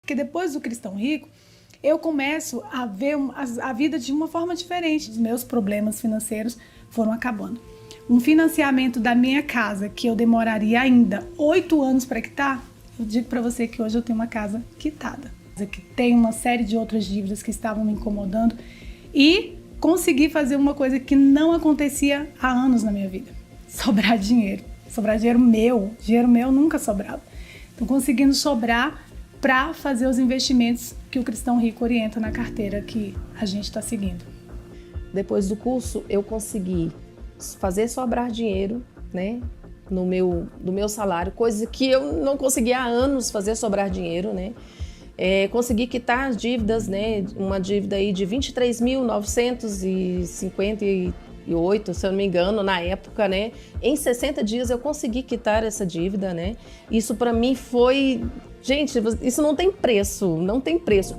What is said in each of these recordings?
Porque depois do Cristão Rico, eu começo a ver a vida de uma forma diferente. Os meus problemas financeiros foram acabando. Um financiamento da minha casa, que eu demoraria ainda 8 anos para quitar, eu digo para você que hoje eu tenho uma casa quitada. Que tem uma série de outras dívidas que estavam me incomodando e consegui fazer uma coisa que não acontecia há anos na minha vida. Sobrar dinheiro. Sobrar dinheiro meu nunca sobrava. Então conseguindo sobrar para fazer os investimentos que o Cristão Rico orienta na carteira que a gente está seguindo. Depois do curso eu consegui fazer sobrar dinheiro, né, do meu salário, coisa que eu não conseguia há anos fazer sobrar dinheiro, né. Consegui quitar as dívidas, né, uma dívida aí de 23.958, se eu não me engano, na época, né. Em 60 dias eu consegui quitar essa dívida, né. Isso para mim foi... Gente, isso não tem preço,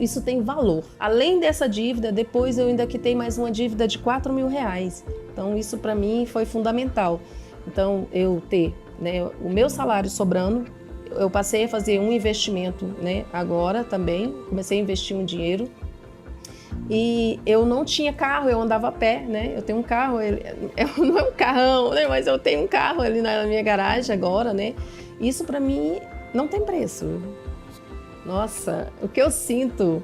isso tem valor. Além dessa dívida, depois eu ainda quitei mais uma dívida de R$4.000. Então isso para mim foi fundamental. Então eu ter, né, o meu salário sobrando, eu passei a fazer um investimento, né, agora também, comecei a investir um dinheiro. E eu não tinha carro, eu andava a pé, né? Eu tenho um carro, não é um carrão, né? Mas eu tenho um carro ali na minha garagem agora, né? Isso para mim não tem preço. Nossa, o que eu sinto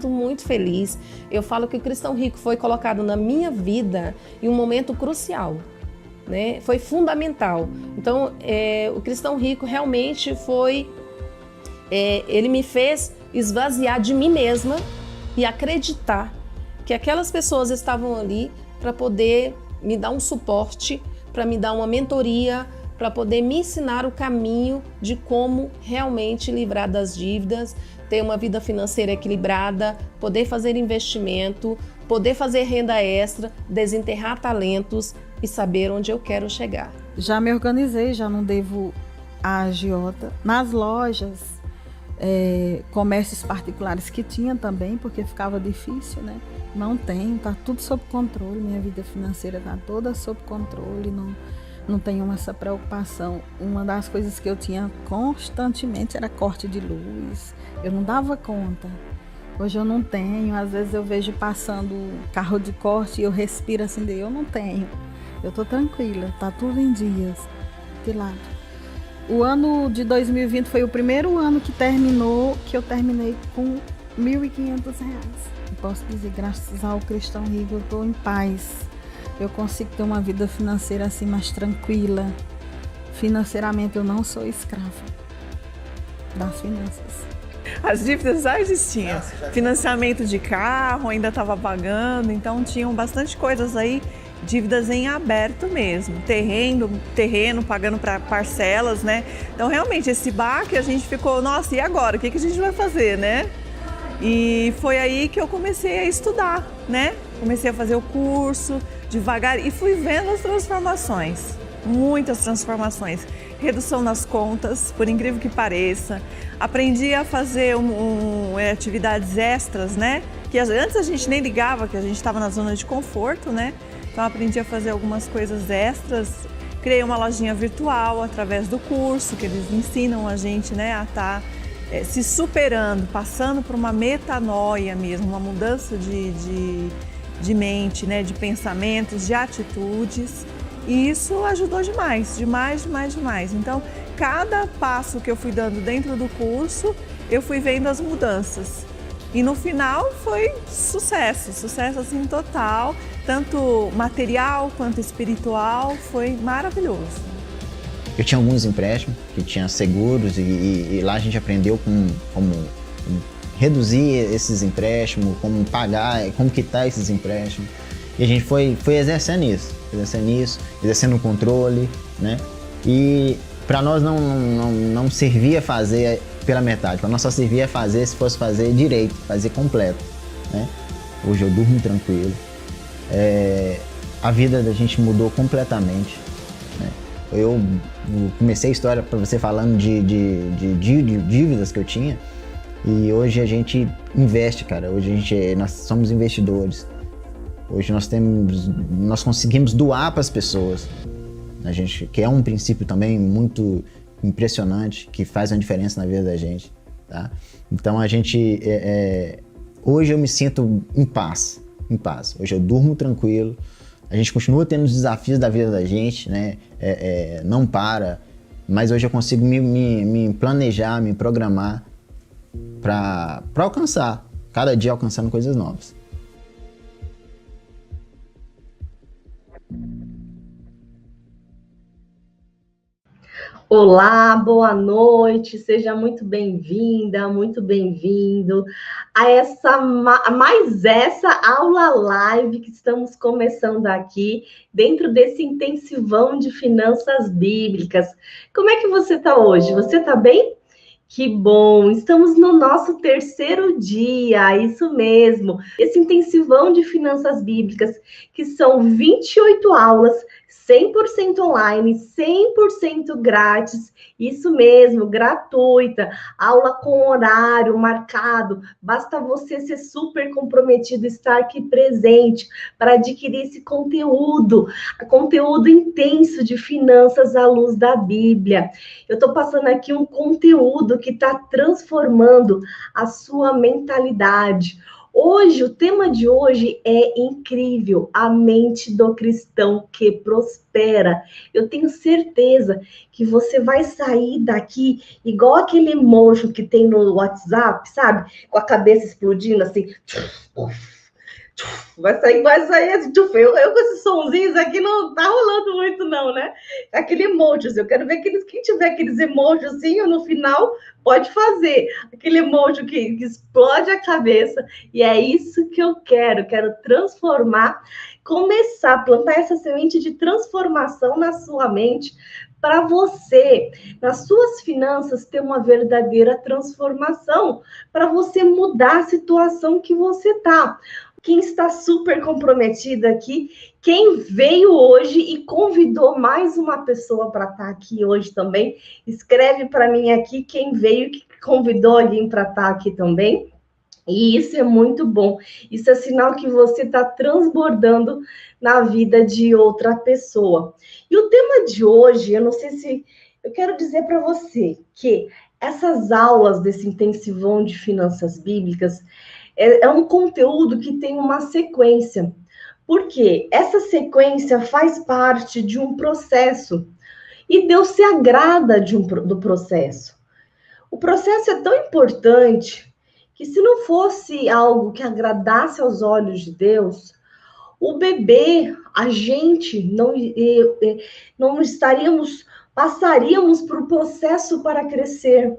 muito feliz. Eu falo que o Cristão Rico foi colocado na minha vida em um momento crucial, né? Foi fundamental. Então, o Cristão Rico realmente foi... ele me fez esvaziar de mim mesma e acreditar que aquelas pessoas estavam ali para poder me dar um suporte, para me dar uma mentoria, para poder me ensinar o caminho de como realmente livrar das dívidas, ter uma vida financeira equilibrada, poder fazer investimento, poder fazer renda extra, desenterrar talentos e saber onde eu quero chegar. Já me organizei, já não devo a agiota. Nas lojas, comércios particulares que tinha também, porque ficava difícil, né? Não tenho, tá tudo sob controle, minha vida financeira tá toda sob controle, não tenho essa preocupação. Uma das coisas que eu tinha constantemente era corte de luz, eu não dava conta. Hoje eu não tenho, às vezes eu vejo passando carro de corte e eu respiro assim, eu não tenho. Eu tô tranquila, tá tudo em dias, de lado. O ano de 2020 foi o primeiro ano que eu terminei com R$1.500. Posso dizer, graças ao Cristão Rico, eu tô em paz. Eu consigo ter uma vida financeira assim mais tranquila. Financeiramente eu não sou escrava das finanças. As dívidas já existiam. Financiamento de carro, ainda estava pagando, então tinham bastante coisas aí, dívidas em aberto mesmo. Terreno pagando para parcelas, né? Então realmente esse baque a gente ficou, nossa, e agora? O que a gente vai fazer, né? E foi aí que eu comecei a estudar, né? Comecei a fazer o curso devagar e fui vendo as transformações, muitas transformações. Redução nas contas, por incrível que pareça. Aprendi a fazer atividades extras, né? Que antes a gente nem ligava, que a gente estava na zona de conforto, né? Então aprendi a fazer algumas coisas extras. Criei uma lojinha virtual através do curso, que eles ensinam a gente, né, a estar se superando, passando por uma metanoia mesmo, uma mudança de mente, né, de pensamentos, de atitudes. E isso ajudou demais. Então, cada passo que eu fui dando dentro do curso, eu fui vendo as mudanças. E no final foi sucesso assim total, tanto material quanto espiritual, foi maravilhoso. Eu tinha alguns empréstimos, que tinha seguros e lá a gente aprendeu como reduzir esses empréstimos, como pagar, como quitar esses empréstimos. E a gente foi exercendo isso, exercendo o controle, né? E para nós não servia fazer pela metade, para nós só servia fazer se fosse fazer direito, fazer completo, né? Hoje eu durmo tranquilo. A vida da gente mudou completamente, né? Eu comecei a história para você falando de dívidas que eu tinha e hoje a gente investe, cara. Hoje nós somos investidores. Hoje nós conseguimos doar para as pessoas, a gente, que é um princípio também muito impressionante, que faz uma diferença na vida da gente. tá? Então a gente, hoje eu me sinto em paz. Hoje eu durmo tranquilo, a gente continua tendo os desafios da vida da gente, né? Não para, mas hoje eu consigo me planejar, me programar para alcançar, cada dia alcançando coisas novas. Olá, boa noite, seja muito bem-vinda, muito bem-vindo a mais essa aula live que estamos começando aqui dentro desse intensivão de finanças bíblicas. Como é que você está hoje? Você está bem? Que bom! Estamos no nosso terceiro dia, isso mesmo. Esse intensivão de finanças bíblicas, que são 28 aulas, 100% online, 100% grátis, isso mesmo, gratuita, aula com horário marcado, basta você ser super comprometido, estar aqui presente para adquirir esse conteúdo intenso de finanças à luz da Bíblia. Eu estou passando aqui um conteúdo que está transformando a sua mentalidade. Hoje, o tema de hoje é incrível, a mente do cristão que prospera. Eu tenho certeza que você vai sair daqui igual aquele emoji que tem no WhatsApp, sabe? Com a cabeça explodindo assim. Vai sair. Eu com esses sonzinhos aqui não tá rolando muito não, né? Aquele emoji, eu quero ver quem tiver aqueles emojizinhos no final, pode fazer. Aquele emoji que explode a cabeça. E é isso que eu quero transformar, começar a plantar essa semente de transformação na sua mente, para você, nas suas finanças, ter uma verdadeira transformação, para você mudar a situação que você tá. Quem está super comprometido aqui, quem veio hoje e convidou mais uma pessoa para estar aqui hoje também, escreve para mim aqui quem veio e convidou alguém para estar aqui também. E isso é muito bom. Isso é sinal que você está transbordando na vida de outra pessoa. E o tema de hoje, eu não sei se... Eu quero dizer para você que essas aulas desse intensivão de finanças bíblicas é um conteúdo que tem uma sequência. Por quê? Essa sequência faz parte de um processo. E Deus se agrada do processo. O processo é tão importante que, se não fosse algo que agradasse aos olhos de Deus, o bebê, a gente não passaríamos por um processo para crescer.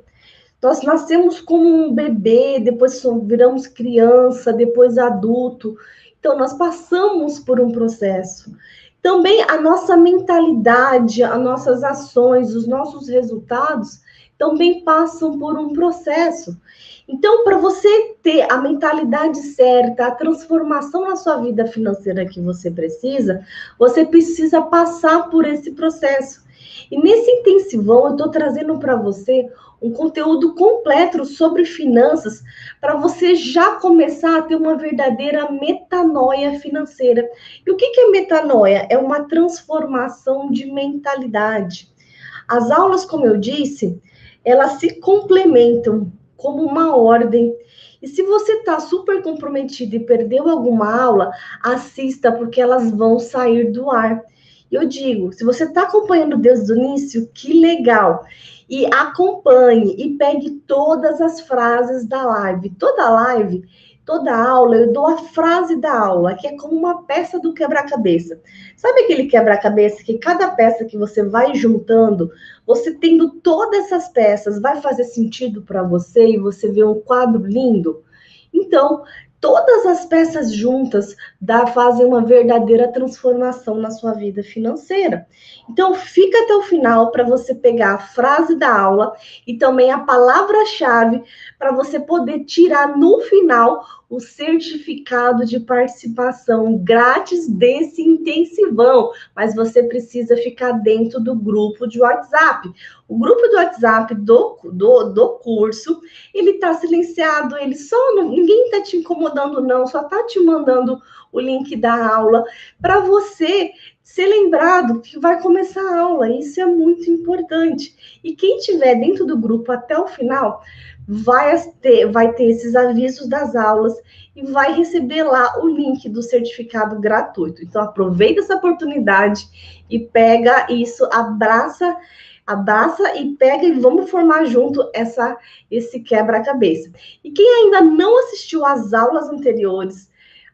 Nós nascemos como um bebê, depois viramos criança, depois adulto. Então, nós passamos por um processo. Também a nossa mentalidade, as nossas ações, os nossos resultados também passam por um processo. Então, para você ter a mentalidade certa, a transformação na sua vida financeira que você precisa passar por esse processo. E nesse intensivão, eu estou trazendo para você um conteúdo completo sobre finanças, para você já começar a ter uma verdadeira metanoia financeira. E o que é metanoia? É uma transformação de mentalidade. As aulas, como eu disse, elas se complementam como uma ordem. E se você está super comprometido e perdeu alguma aula, assista, porque elas vão sair do ar. Eu digo, se você está acompanhando desde o início, que legal! E acompanhe e pegue todas as frases da live. Toda aula, eu dou a frase da aula, que é como uma peça do quebra-cabeça. Sabe aquele quebra-cabeça que cada peça que você vai juntando, você tendo todas essas peças, vai fazer sentido para você e você vê um quadro lindo? Então, todas as peças juntas fazem uma verdadeira transformação na sua vida financeira. Então, fica até o final para você pegar a frase da aula e também a palavra-chave para você poder tirar no final o certificado de participação grátis desse intensivão. Mas você precisa ficar dentro do grupo de WhatsApp. O grupo do WhatsApp do curso, ele está silenciado, ninguém está te incomodando não, só está te mandando o link da aula para você ser lembrado que vai começar a aula. Isso é muito importante. E quem estiver dentro do grupo até o final, vai ter esses avisos das aulas e vai receber lá o link do certificado gratuito. Então, aproveita essa oportunidade e pega isso, abraça e pega e vamos formar junto esse quebra-cabeça. E quem ainda não assistiu às aulas anteriores,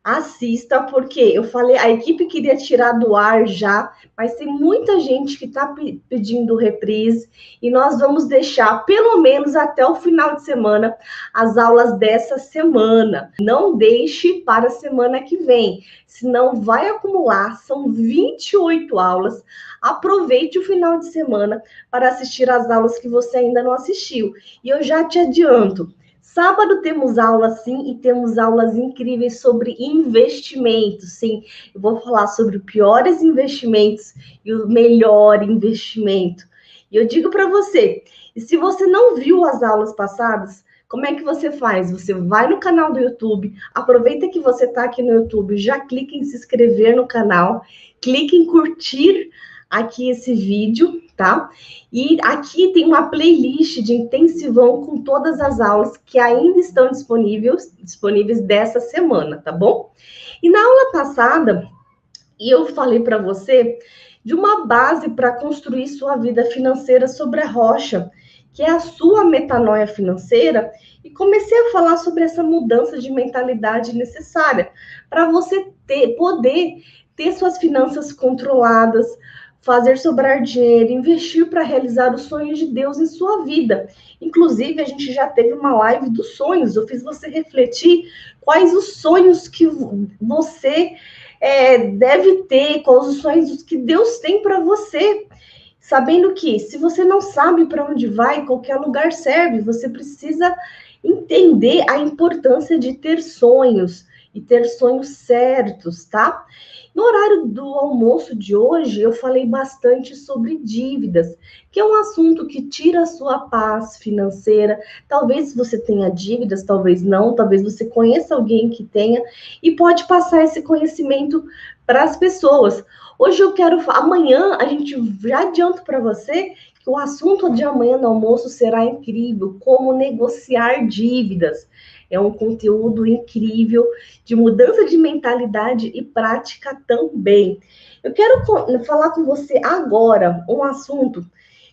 assista, porque eu falei, a equipe queria tirar do ar já, mas tem muita gente que está pedindo reprise e nós vamos deixar pelo menos até o final de semana as aulas dessa semana. Não deixe para a semana que vem, senão vai acumular, são 28 aulas. Aproveite o final de semana para assistir às aulas que você ainda não assistiu. E eu já te adianto, sábado temos aula sim e temos aulas incríveis sobre investimentos, sim. Eu vou falar sobre os piores investimentos e o melhor investimento. E eu digo para você, e se você não viu as aulas passadas, como é que você faz? Você vai no canal do YouTube, aproveita que você está aqui no YouTube, já clica em se inscrever no canal, clica em curtir aqui esse vídeo, tá? E aqui tem uma playlist de intensivão com todas as aulas que ainda estão disponíveis dessa semana, tá bom? E na aula passada, eu falei para você de uma base para construir sua vida financeira sobre a rocha, que é a sua metanoia financeira, e comecei a falar sobre essa mudança de mentalidade necessária para você poder ter suas finanças controladas, fazer sobrar dinheiro, investir para realizar os sonhos de Deus em sua vida. Inclusive, a gente já teve uma live dos sonhos, eu fiz você refletir quais os sonhos que você deve ter, quais os sonhos que Deus tem para você. Sabendo que, se você não sabe para onde vai, qualquer lugar serve, você precisa entender a importância de ter sonhos, e ter sonhos certos, tá? No horário do almoço de hoje, eu falei bastante sobre dívidas, que é um assunto que tira a sua paz financeira. Talvez você tenha dívidas, talvez não, talvez você conheça alguém que tenha, e pode passar esse conhecimento para as pessoas. Hoje eu quero, amanhã a gente já adianto para você que o assunto de amanhã no almoço será incrível, como negociar dívidas. É um conteúdo incrível de mudança de mentalidade e prática também. Eu quero falar com você agora um assunto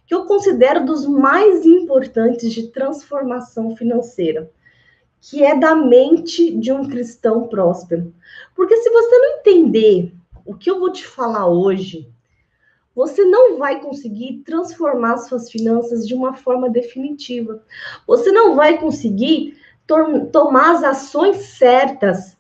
que eu considero dos mais importantes de transformação financeira, que é da mente de um cristão próspero. Porque se você não entender o que eu vou te falar hoje, você não vai conseguir transformar suas finanças de uma forma definitiva. Você não vai conseguir tomar as ações certas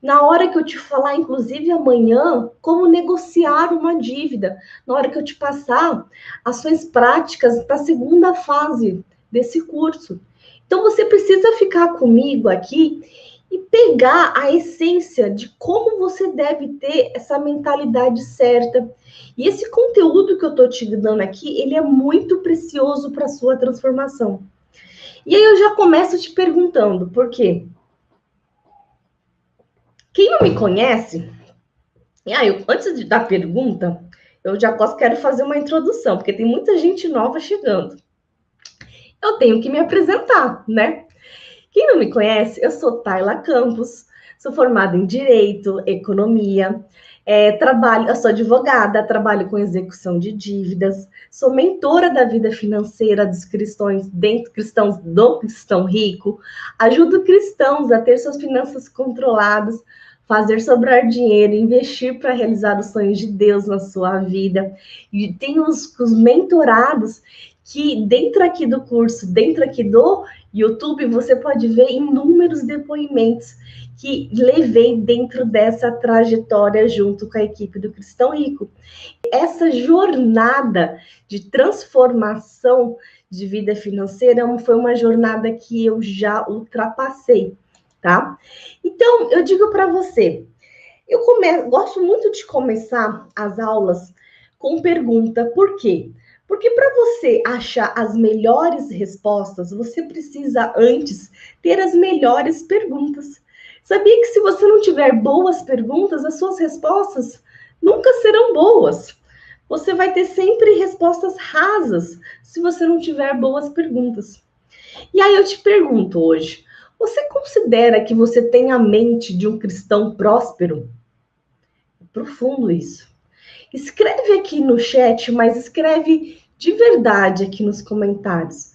na hora que eu te falar, inclusive amanhã, como negociar uma dívida, na hora que eu te passar ações práticas para a segunda fase desse curso. Então, você precisa ficar comigo aqui e pegar a essência de como você deve ter essa mentalidade certa. E esse conteúdo que eu estou te dando aqui, ele é muito precioso para a sua transformação. E aí eu já começo te perguntando, por quê? Quem não me conhece, antes da pergunta, eu já quero fazer uma introdução, porque tem muita gente nova chegando. Eu tenho que me apresentar, né? Quem não me conhece, eu sou Tayla Campos, sou formada em Direito, Economia, eu sou advogada, trabalho com execução de dívidas, sou mentora da vida financeira dos cristãos do cristão rico, ajudo cristãos a ter suas finanças controladas, fazer sobrar dinheiro, investir para realizar os sonhos de Deus na sua vida. E tem os mentorados que dentro aqui do curso, dentro aqui do YouTube, você pode ver inúmeros depoimentos que levei dentro dessa trajetória junto com a equipe do Cristão Rico. Essa jornada de transformação de vida financeira foi uma jornada que eu já ultrapassei, tá? Então, eu digo para você, gosto muito de começar as aulas com pergunta, por quê? Porque para você achar as melhores respostas, você precisa antes ter as melhores perguntas. Sabia que se você não tiver boas perguntas, as suas respostas nunca serão boas. Você vai ter sempre respostas rasas se você não tiver boas perguntas. E aí eu te pergunto hoje, você considera que você tem a mente de um cristão próspero? É profundo isso. Escreve aqui no chat, mas escreve de verdade aqui nos comentários.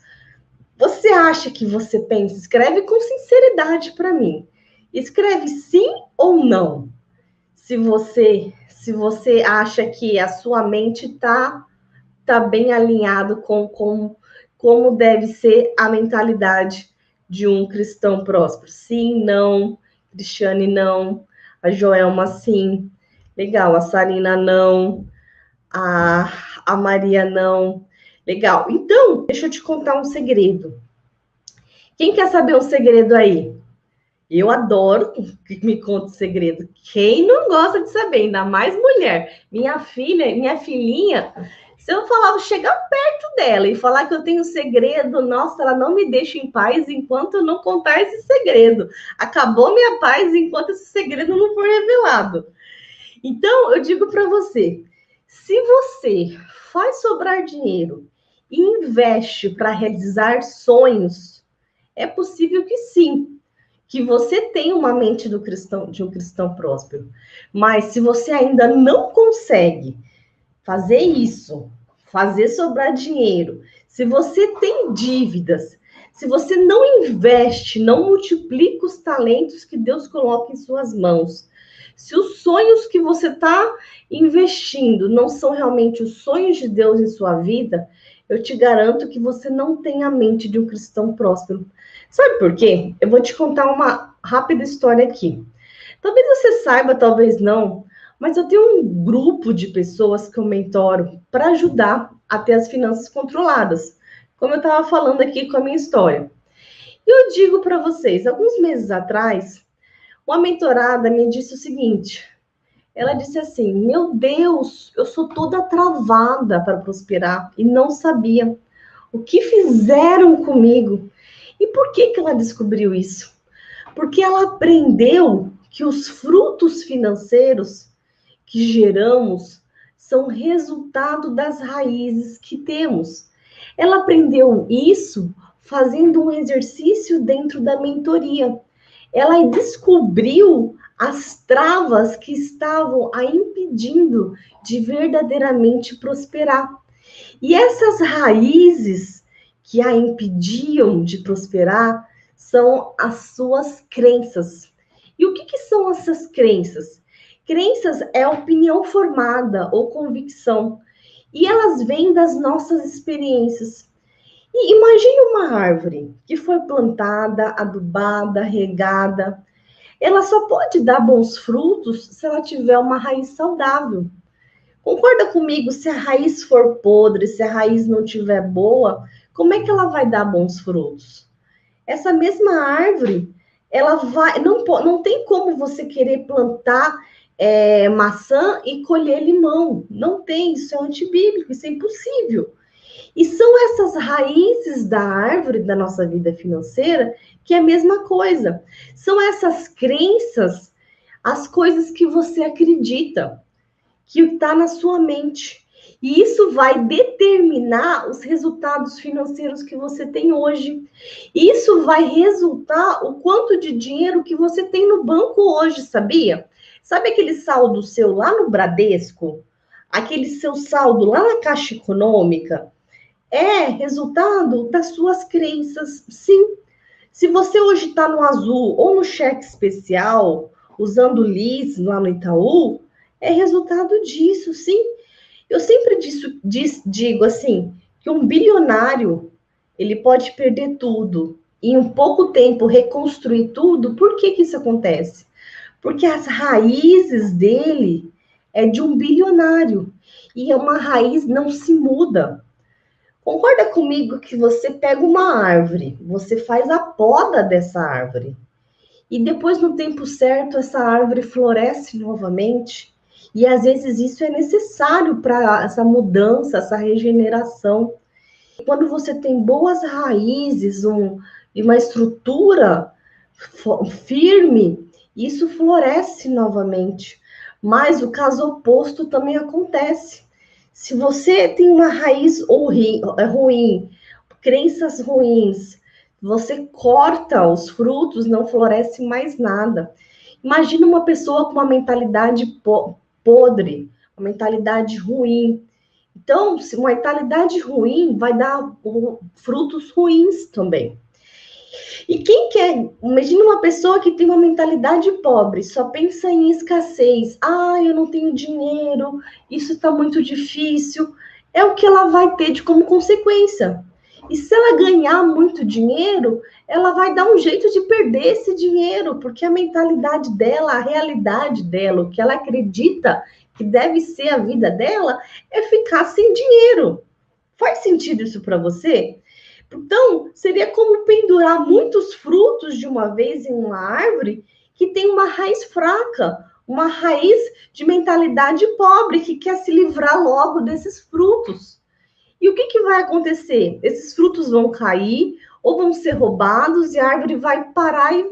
Você acha que você pensa? Escreve com sinceridade para mim. Escreve sim ou não. Se você acha que a sua mente tá bem alinhado com como deve ser a mentalidade de um cristão próspero. Sim, não. Cristiane, não. A Joelma, sim. Legal. A Sarina, não. A Maria, não. Legal. Então, deixa eu te contar um segredo. Quem quer saber um segredo aí? Eu adoro que me conte segredo. Quem não gosta de saber, ainda mais mulher. Minha filhinha, se eu falar, chegar perto dela e falar que eu tenho segredo, nossa, ela não me deixa em paz enquanto eu não contar esse segredo. Acabou minha paz enquanto esse segredo não for revelado. Então, eu digo para você, se você faz sobrar dinheiro e investe para realizar sonhos, é possível que sim, que você tenha uma mente de um cristão próspero. Mas se você ainda não consegue fazer isso, fazer sobrar dinheiro, se você tem dívidas, se você não investe, não multiplica os talentos que Deus coloca em suas mãos, se os sonhos que você está investindo não são realmente os sonhos de Deus em sua vida, eu te garanto que você não tem a mente de um cristão próspero. Sabe por quê? Eu vou te contar uma rápida história aqui. Talvez você saiba, talvez não, mas eu tenho um grupo de pessoas que eu mentoro para ajudar a ter as finanças controladas, como eu estava falando aqui com a minha história. E eu digo para vocês, alguns meses atrás, uma mentorada me disse o seguinte, ela disse assim, meu Deus, eu sou toda travada para prosperar e não sabia o que fizeram comigo. E por que ela descobriu isso? Porque ela aprendeu que os frutos financeiros que geramos são resultado das raízes que temos. Ela aprendeu isso fazendo um exercício dentro da mentoria. Ela descobriu as travas que estavam a impedindo de verdadeiramente prosperar. E essas raízes que a impediam de prosperar são as suas crenças. E o que são essas crenças? Crenças é opinião formada ou convicção. E elas vêm das nossas experiências. E imagine uma árvore que foi plantada, adubada, regada. Ela só pode dar bons frutos se ela tiver uma raiz saudável. Concorda comigo? Se a raiz for podre, se a raiz não tiver boa, como é que ela vai dar bons frutos? Essa mesma árvore, ela vai, não tem como você querer plantar maçã e colher limão. Não tem, isso é antibíblico, isso é impossível. E são essas raízes da árvore da nossa vida financeira que é a mesma coisa. São essas crenças, as coisas que você acredita, que está na sua mente. E isso vai determinar os resultados financeiros que você tem hoje. Isso vai resultar o quanto de dinheiro que você tem no banco hoje, sabia? Sabe aquele saldo seu lá no Bradesco? Aquele seu saldo lá na Caixa Econômica? É resultado das suas crenças, sim. Se você hoje está no azul ou no cheque especial, usando LIS lá no Itaú, é resultado disso, sim. Eu sempre digo assim, que um bilionário, ele pode perder tudo e em um pouco tempo reconstruir tudo. Por que isso acontece? Porque as raízes dele é de um bilionário e uma raiz não se muda. Concorda comigo que você pega uma árvore, você faz a poda dessa árvore e depois, no tempo certo, essa árvore floresce novamente. E às vezes isso é necessário para essa mudança, essa regeneração. Quando você tem boas raízes e uma estrutura firme, isso floresce novamente. Mas o caso oposto também acontece. Se você tem uma raiz ruim, crenças ruins, você corta os frutos, não floresce mais nada. Imagina uma pessoa com uma mentalidade podre, uma mentalidade ruim. Então, se uma mentalidade ruim vai dar frutos ruins também. E quem quer? Imagina uma pessoa que tem uma mentalidade pobre, só pensa em escassez. Ah, eu não tenho dinheiro, isso está muito difícil. É o que ela vai ter de como consequência. E se ela ganhar muito dinheiro, ela vai dar um jeito de perder esse dinheiro, porque a mentalidade dela, a realidade dela, o que ela acredita que deve ser a vida dela, é ficar sem dinheiro. Faz sentido isso para você? Então, seria como pendurar muitos frutos de uma vez em uma árvore que tem uma raiz fraca, uma raiz de mentalidade pobre que quer se livrar logo desses frutos. E o que vai acontecer? Esses frutos vão cair ou vão ser roubados e a árvore vai parar e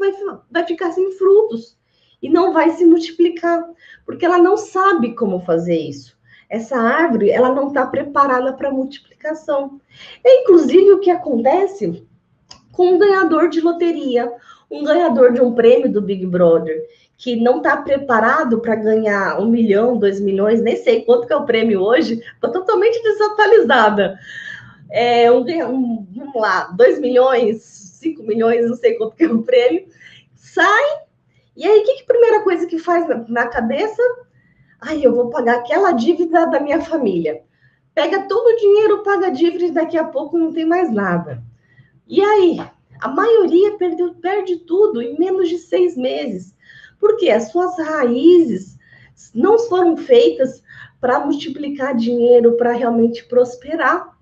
vai ficar sem frutos. E não vai se multiplicar, porque ela não sabe como fazer isso. Essa árvore, ela não está preparada para multiplicação. É inclusive o que acontece com um ganhador de loteria, um ganhador de um prêmio do Big Brother, que não está preparado para ganhar 1 milhão, 2 milhões, nem sei quanto que é o prêmio hoje, estou totalmente desatualizada. Vamos lá, 2 milhões, 5 milhões, não sei quanto que é o prêmio, sai, e aí que primeira coisa que faz na cabeça? Ai, eu vou pagar aquela dívida da minha família. Pega todo o dinheiro, paga a dívida e daqui a pouco não tem mais nada. E aí? A maioria perde tudo em menos de 6 meses. Porque as suas raízes não foram feitas para multiplicar dinheiro, para realmente prosperar.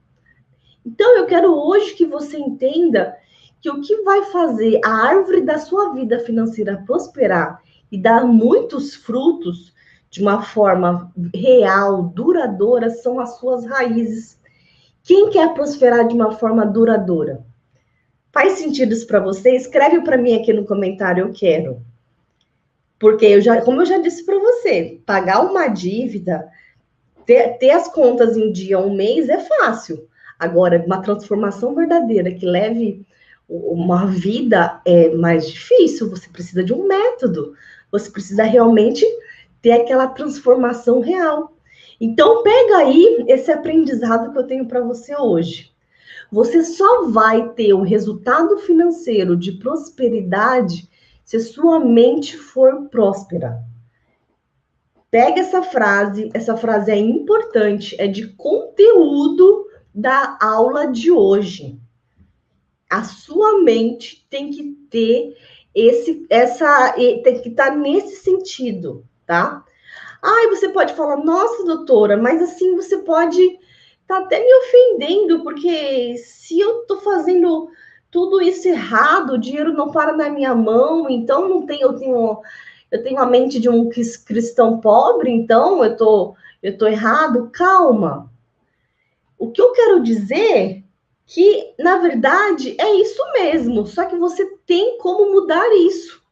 Então, eu quero hoje que você entenda que o que vai fazer a árvore da sua vida financeira prosperar e dar muitos frutos de uma forma real, duradoura, são as suas raízes. Quem quer prosperar de uma forma duradoura? Faz sentido isso para você? Escreve para mim aqui no comentário, eu quero. Porque, como eu já disse para você, pagar uma dívida, ter as contas em dia, um mês, é fácil. Agora, uma transformação verdadeira que leve uma vida é mais difícil. Você precisa de um método. Você precisa realmente ter aquela transformação real. Então, pega aí esse aprendizado que eu tenho para você hoje. Você só vai ter o resultado financeiro de prosperidade se sua mente for próspera. Pega essa frase é importante, é de conteúdo da aula de hoje. A sua mente tem que ter tem que estar nesse sentido, tá? Ai, você pode falar, nossa, doutora, mas assim você pode estar até me ofendendo, porque se eu estou fazendo tudo isso errado, o dinheiro não para na minha mão, então eu tenho a mente de um cristão pobre, então eu tô errado. Calma. O que eu quero dizer que, na verdade, é isso mesmo, só que você tem como mudar isso.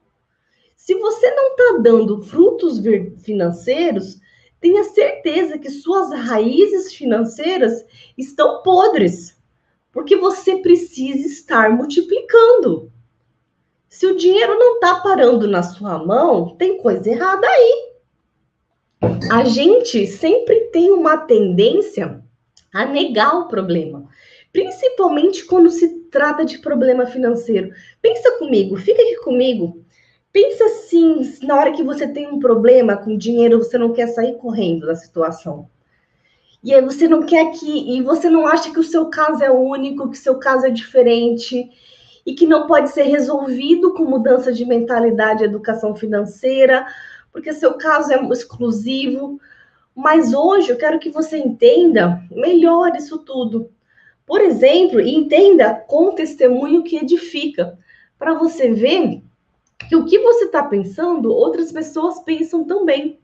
Se você não está dando frutos financeiros, tenha certeza que suas raízes financeiras estão podres, porque você precisa estar multiplicando. Se o dinheiro não está parando na sua mão, tem coisa errada aí. A gente sempre tem uma tendência a negar o problema, principalmente quando se trata de problema financeiro. Pensa comigo, fica aqui comigo. Pensa assim, na hora que você tem um problema com dinheiro, você não quer sair correndo da situação. E aí você não quer e você não acha que o seu caso é único, que o seu caso é diferente, e que não pode ser resolvido com mudança de mentalidade e educação financeira, porque seu caso é exclusivo. Mas hoje eu quero que você entenda melhor isso tudo. Por exemplo, entenda com testemunho que edifica, para você ver que o que você está pensando, outras pessoas pensam também.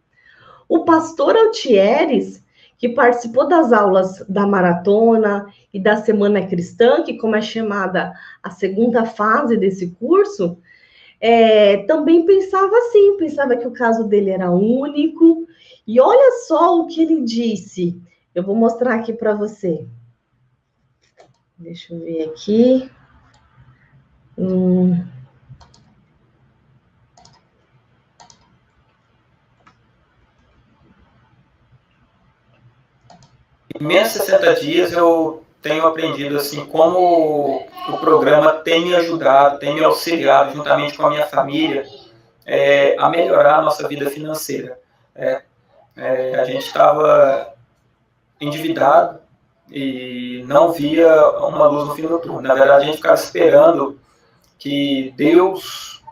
O pastor Altieres, que participou das aulas da maratona e da Semana Cristã, que como é chamada a segunda fase desse curso, também pensava assim, pensava que o caso dele era único. E olha só o que ele disse. Eu vou mostrar aqui para você. Deixa eu ver aqui. Em menos de 60 dias eu tenho aprendido assim como o programa tem me ajudado, tem me auxiliado juntamente com a minha família a melhorar a nossa vida financeira. A gente estava endividado e não via uma luz no fim do túnel. Na verdade, a gente ficava esperando que Deus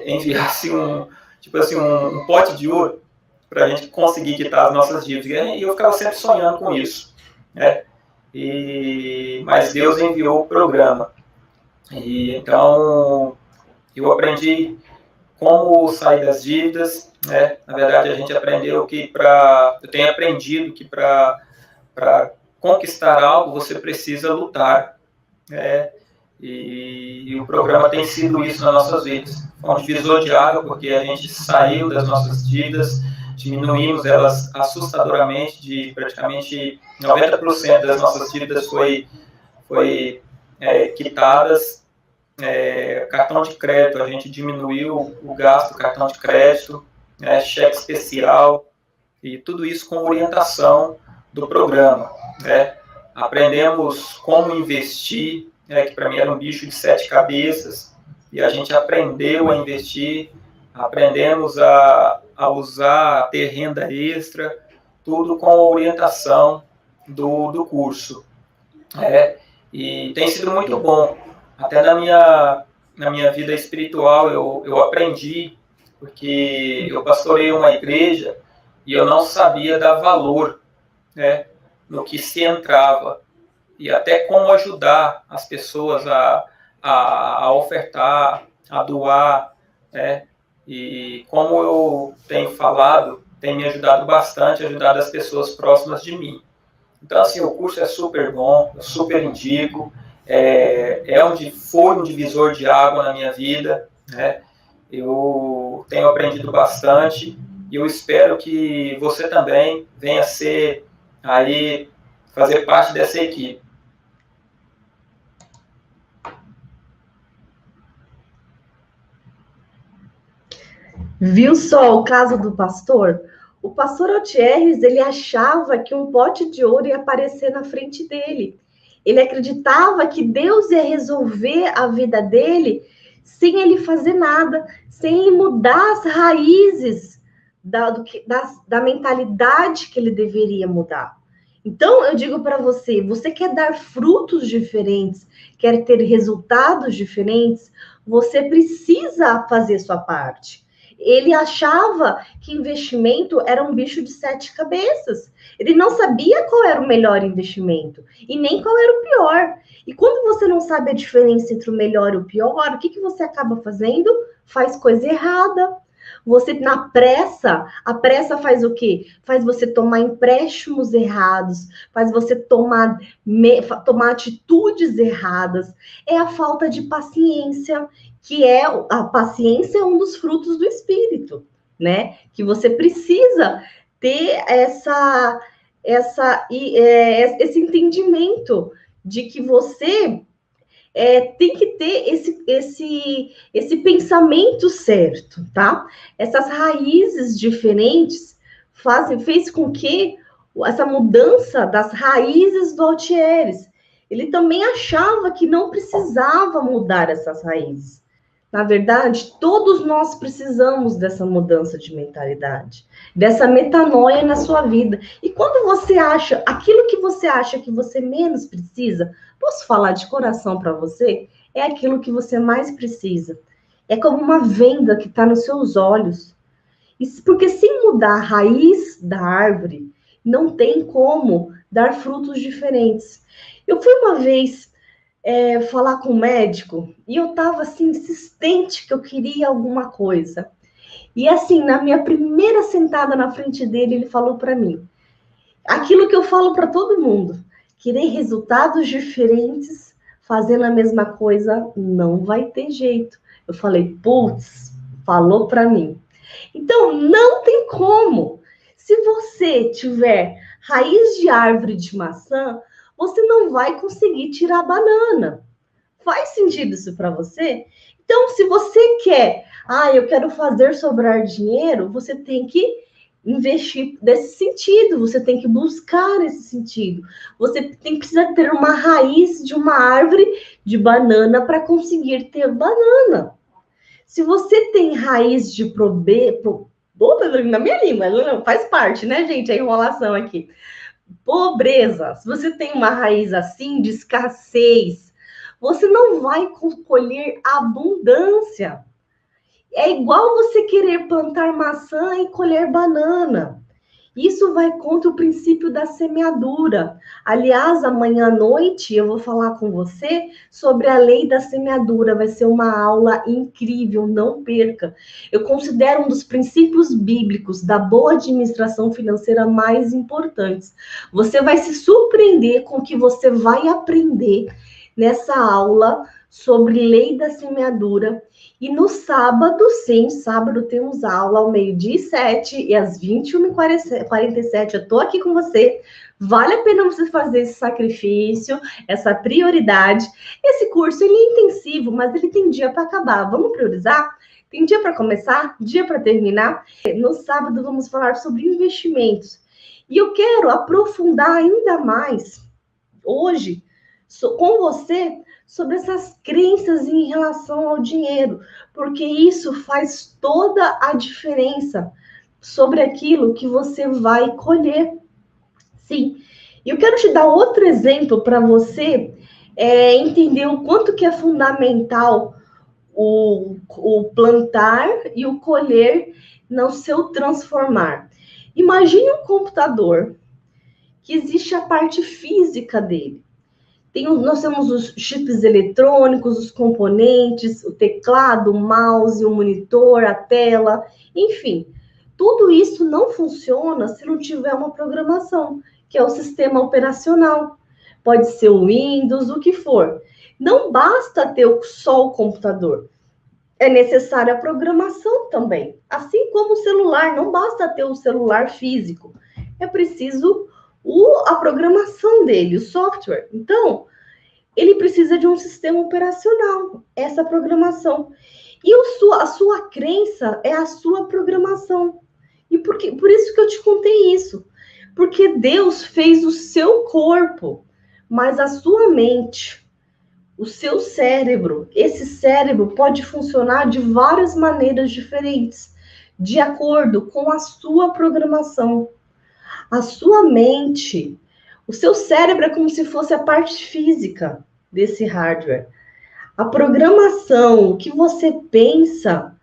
enviasse um pote de ouro para a gente conseguir quitar as nossas dívidas. E eu ficava sempre sonhando com isso, né? Mas Deus enviou o programa. E então eu aprendi como sair das dívidas, né? Na verdade, a gente aprendeu que eu tenho aprendido que para conquistar algo você precisa lutar, né? E o programa tem sido isso nas nossas vidas. Foi um divisor de água, porque a gente saiu das nossas dívidas, diminuímos elas assustadoramente, de praticamente 90% das nossas dívidas foi quitadas. Cartão de crédito, a gente diminuiu o gasto do cartão de crédito, cheque especial, e tudo isso com orientação do programa, né? Aprendemos como investir, que para mim era um bicho de 7 cabeças, e a gente aprendeu a investir, aprendemos a usar, a ter renda extra, tudo com a orientação do curso. E tem sido muito bom. Até na minha vida espiritual eu aprendi, porque eu pastorei uma igreja e eu não sabia dar valor, né, no que se entrava, e até como ajudar as pessoas a ofertar, a doar, né? E como eu tenho falado, tem me ajudado bastante, ajudado as pessoas próximas de mim. Então, assim, o curso é super bom, eu super indico, foi um divisor de água na minha vida, né? Eu tenho aprendido bastante e eu espero que você também venha fazer parte dessa equipe. Viu só o caso do pastor? O pastor Altieres, ele achava que um pote de ouro ia aparecer na frente dele. Ele acreditava que Deus ia resolver a vida dele sem ele fazer nada, sem ele mudar as raízes da mentalidade que ele deveria mudar. Então, eu digo para você, você quer dar frutos diferentes, quer ter resultados diferentes, você precisa fazer sua parte. Ele achava que investimento era um bicho de 7 cabeças. Ele não sabia qual era o melhor investimento e nem qual era o pior. E quando você não sabe a diferença entre o melhor e o pior, o que você acaba fazendo? Faz coisa errada. Você, na pressa, a pressa faz o quê? Faz você tomar empréstimos errados, faz você tomar atitudes erradas. É a falta de paciência, que a paciência é um dos frutos do Espírito, né? Que você precisa ter esse entendimento de que você tem que ter esse pensamento certo, tá? Essas raízes diferentes fez com que essa mudança das raízes do Altieres, ele também achava que não precisava mudar essas raízes. Na verdade, todos nós precisamos dessa mudança de mentalidade, dessa metanoia na sua vida. E quando você acha aquilo que você acha que você menos precisa, posso falar de coração para você? É aquilo que você mais precisa. É como uma venda que está nos seus olhos. Porque sem mudar a raiz da árvore, não tem como dar frutos diferentes. Eu fui uma vez falar com o médico e eu estava assim, insistente que eu queria alguma coisa. E assim, na minha primeira sentada na frente dele, ele falou para mim aquilo que eu falo para todo mundo: querer resultados diferentes fazendo a mesma coisa não vai ter jeito. Eu falei, putz, falou para mim. Então, não tem como. Se você tiver raiz de árvore de maçã, você não vai conseguir tirar banana. Faz sentido isso para você? Então, se você quer, eu quero fazer sobrar dinheiro, você tem que investir nesse sentido, você tem que buscar esse sentido. Você precisa ter uma raiz de uma árvore de banana para conseguir ter banana. Se você tem raiz de na minha língua, não faz parte, né, gente, a enrolação aqui. Pobreza. Se você tem uma raiz assim de escassez, você não vai colher abundância. É igual você querer plantar maçã e colher banana. Isso vai contra o princípio da semeadura. Aliás, amanhã à noite eu vou falar com você sobre a lei da semeadura. Vai ser uma aula incrível, não perca. Eu considero um dos princípios bíblicos da boa administração financeira mais importantes. Você vai se surpreender com o que você vai aprender nessa aula sobre lei da semeadura. E no sábado, sim, sábado temos aula ao 12h07 e às 21h47 eu tô aqui com você. Vale a pena você fazer esse sacrifício, essa prioridade. Esse curso, ele é intensivo, mas ele tem dia para acabar. Vamos priorizar? Tem dia para começar, dia para terminar. No sábado vamos falar sobre investimentos. E eu quero aprofundar ainda mais hoje com você sobre essas crenças em relação ao dinheiro, porque isso faz toda a diferença sobre aquilo que você vai colher. Sim, e eu quero te dar outro exemplo para você entender o quanto que é fundamental o plantar e o colher no seu transformar. Imagine um computador que existe a parte física dele. Nós temos os chips eletrônicos, os componentes, o teclado, o mouse, o monitor, a tela, enfim. Tudo isso não funciona se não tiver uma programação, que é o sistema operacional. Pode ser o Windows, o que for. Não basta ter só o computador. É necessária a programação também. Assim como o celular, não basta ter o celular físico. É preciso a programação dele, o software. Então, ele precisa de um sistema operacional, essa programação. E a sua crença é a sua programação. E por isso que eu te contei isso. Porque Deus fez o seu corpo, mas a sua mente, o seu cérebro, esse cérebro pode funcionar de várias maneiras diferentes, de acordo com a sua programação. A sua mente, o seu cérebro é como se fosse a parte física desse hardware. A programação, o que você pensa,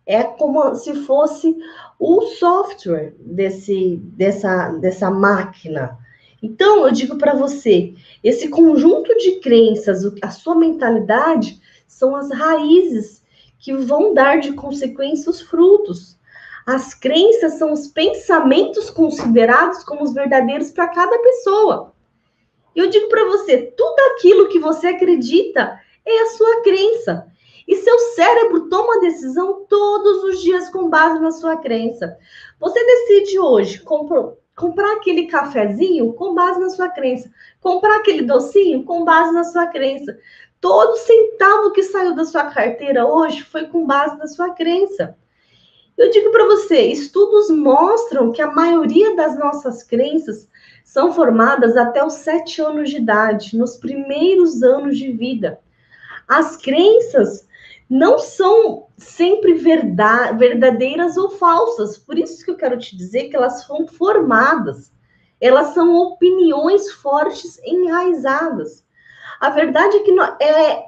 é como se fosse o software dessa máquina. Então, eu digo para você, esse conjunto de crenças, a sua mentalidade, são as raízes que vão dar de consequência os frutos. As crenças são os pensamentos considerados como os verdadeiros para cada pessoa. Eu digo para você, tudo aquilo que você acredita é a sua crença. E seu cérebro toma decisão todos os dias com base na sua crença. Você decide hoje comprar aquele cafezinho com base na sua crença. Comprar aquele docinho com base na sua crença. Todo centavo que saiu da sua carteira hoje foi com base na sua crença. Eu digo para você, estudos mostram que a maioria das nossas crenças são formadas até os 7 anos de idade, nos primeiros anos de vida. As crenças não são sempre verdadeiras ou falsas, por isso que eu quero te dizer que elas são formadas, elas são opiniões fortes enraizadas. A verdade é que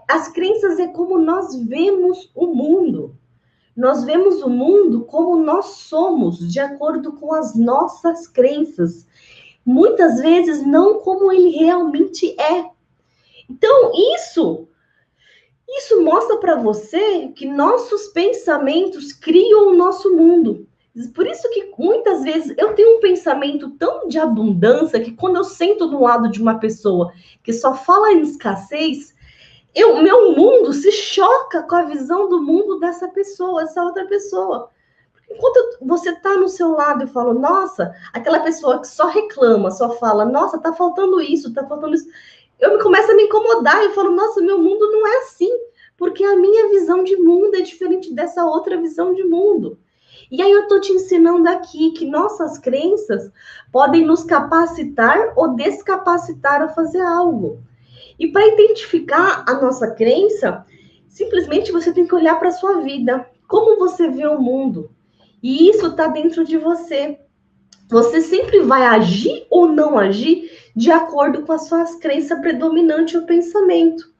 as crenças é como nós vemos o mundo. Nós vemos o mundo como nós somos, de acordo com as nossas crenças. Muitas vezes não como ele realmente é. Então, isso mostra para você que nossos pensamentos criam o nosso mundo. Por isso que muitas vezes eu tenho um pensamento tão de abundância que quando eu sento do lado de uma pessoa que só fala em escassez, meu mundo se choca com a visão do mundo dessa pessoa, essa outra pessoa. Enquanto você está no seu lado e fala, nossa, aquela pessoa que só reclama, só fala, nossa, tá faltando isso, tá faltando isso. eu começo a me incomodar, eu falo, nossa, meu mundo não é assim, porque a minha visão de mundo é diferente dessa outra visão de mundo. E aí eu tô te ensinando aqui que nossas crenças podem nos capacitar ou descapacitar a fazer algo. E para identificar a nossa crença, simplesmente você tem que olhar para a sua vida, como você vê o mundo. E isso está dentro de você. Você sempre vai agir ou não agir de acordo com as suas crenças predominantes ou pensamento.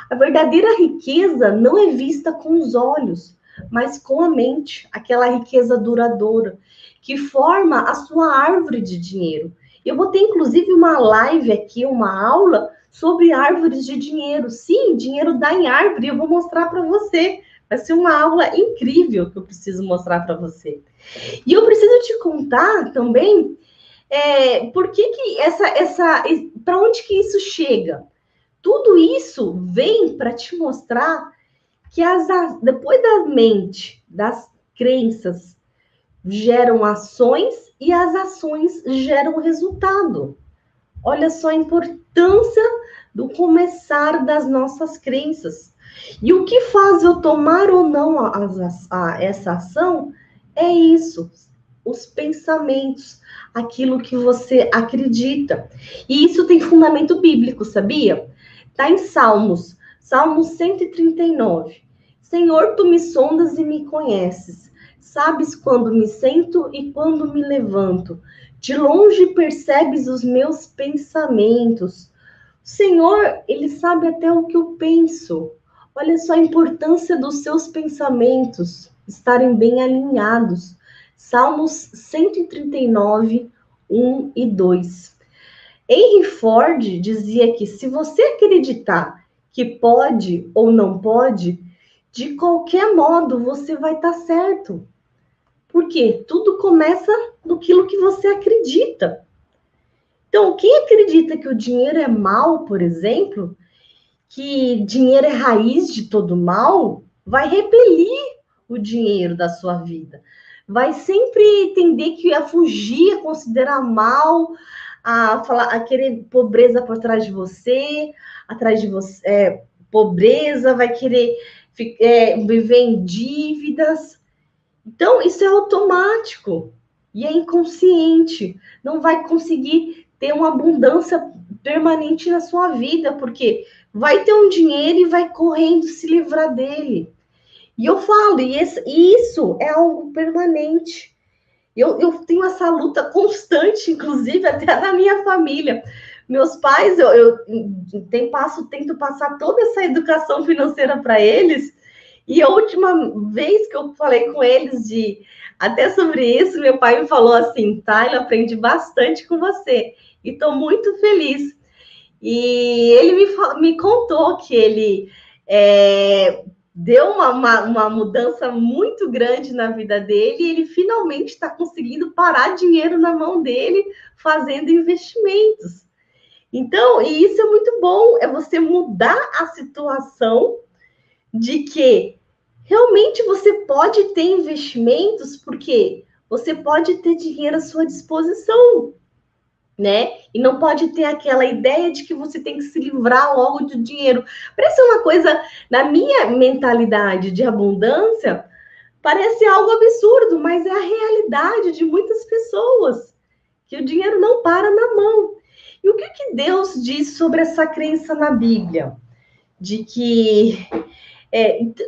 A verdadeira riqueza não é vista com os olhos, mas com a mente, aquela riqueza duradoura, que forma a sua árvore de dinheiro. Eu vou ter, inclusive, uma live aqui, uma aula sobre árvores de dinheiro. Sim, dinheiro dá em árvore, eu vou mostrar para você. Vai ser uma aula incrível que eu preciso mostrar para você. E eu preciso te contar também por que para onde que isso chega. Tudo isso vem para te mostrar que depois da mente, das crenças, geram ações e as ações geram resultado. Olha só a importância do começar das nossas crenças. E o que faz eu tomar ou não essa ação é isso, os pensamentos, aquilo que você acredita. E isso tem fundamento bíblico, sabia? Está em Salmos 139. Senhor, tu me sondas e me conheces. Sabes quando me sento e quando me levanto. De longe percebes os meus pensamentos. O Senhor, ele sabe até o que eu penso. Olha só a importância dos seus pensamentos estarem bem alinhados. Salmos 139, 1 e 2. Henry Ford dizia que se você acreditar que pode ou não pode, de qualquer modo você vai estar certo. Porque tudo começa naquilo que você acredita. Então, quem acredita que o dinheiro é mal, por exemplo, que dinheiro é raiz de todo mal, vai repelir o dinheiro da sua vida. Vai sempre tender que a fugir, a considerar mal, a querer pobreza por trás de você, pobreza, vai querer viver em dívidas. Então, isso é automático e é inconsciente. Não vai conseguir ter uma abundância permanente na sua vida, porque vai ter um dinheiro e vai correndo se livrar dele. E eu falo, isso é algo permanente. Eu tenho essa luta constante, inclusive, até na minha família. Meus pais, eu tento passar toda essa educação financeira para eles. E a última vez que eu falei com eles até sobre isso, meu pai me falou assim, tá, eu aprendi bastante com você. E estou muito feliz. E ele me contou que ele deu uma mudança muito grande na vida dele e ele finalmente está conseguindo parar dinheiro na mão dele fazendo investimentos. Então, e isso é muito bom, é você mudar a situação de que realmente você pode ter investimentos porque você pode ter dinheiro à sua disposição, né? E não pode ter aquela ideia de que você tem que se livrar logo do dinheiro. Parece uma coisa, na minha mentalidade de abundância, parece algo absurdo, mas é a realidade de muitas pessoas, que o dinheiro não para na mão. E o que Deus diz sobre essa crença na Bíblia? De que,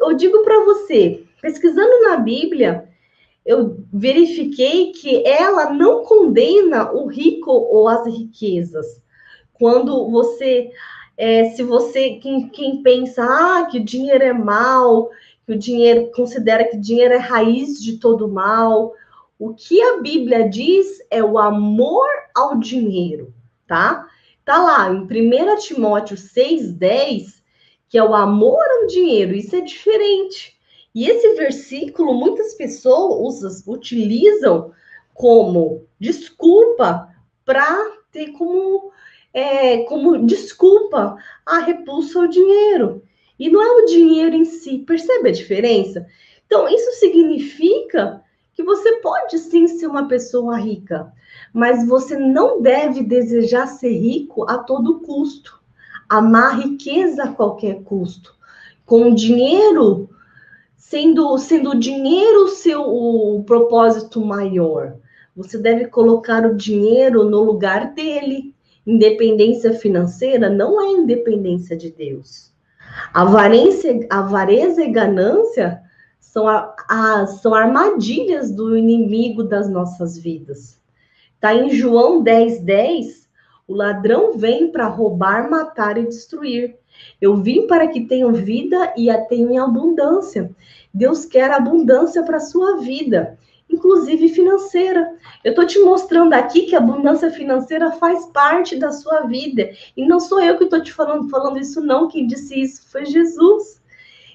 eu digo para você, pesquisando na Bíblia, eu verifiquei que ela não condena o rico ou as riquezas. Quando você, quem pensa que o dinheiro é mal, que o dinheiro considera que o dinheiro é raiz de todo mal, o que a Bíblia diz é o amor ao dinheiro, tá? Tá lá em 1 Timóteo 6,10, que é o amor ao dinheiro, isso é diferente. E esse versículo, muitas pessoas utilizam como desculpa para ter como desculpa a repulsa ao dinheiro. E não é o dinheiro em si, percebe a diferença? Então, isso significa que você pode sim ser uma pessoa rica, mas você não deve desejar ser rico a todo custo. amar a riqueza a qualquer custo. Com o dinheiro, sendo o dinheiro o propósito maior. Você deve colocar o dinheiro no lugar dele. Independência financeira não é independência de Deus. Avareza e ganância são armadilhas do inimigo das nossas vidas. Está em João 10:10, o ladrão vem para roubar, matar e destruir. Eu vim para que tenham vida e a tenham em abundância. Deus quer abundância para a sua vida, inclusive financeira. Eu estou te mostrando aqui que a abundância financeira faz parte da sua vida. E não sou eu que estou te falando isso, não. Quem disse isso foi Jesus.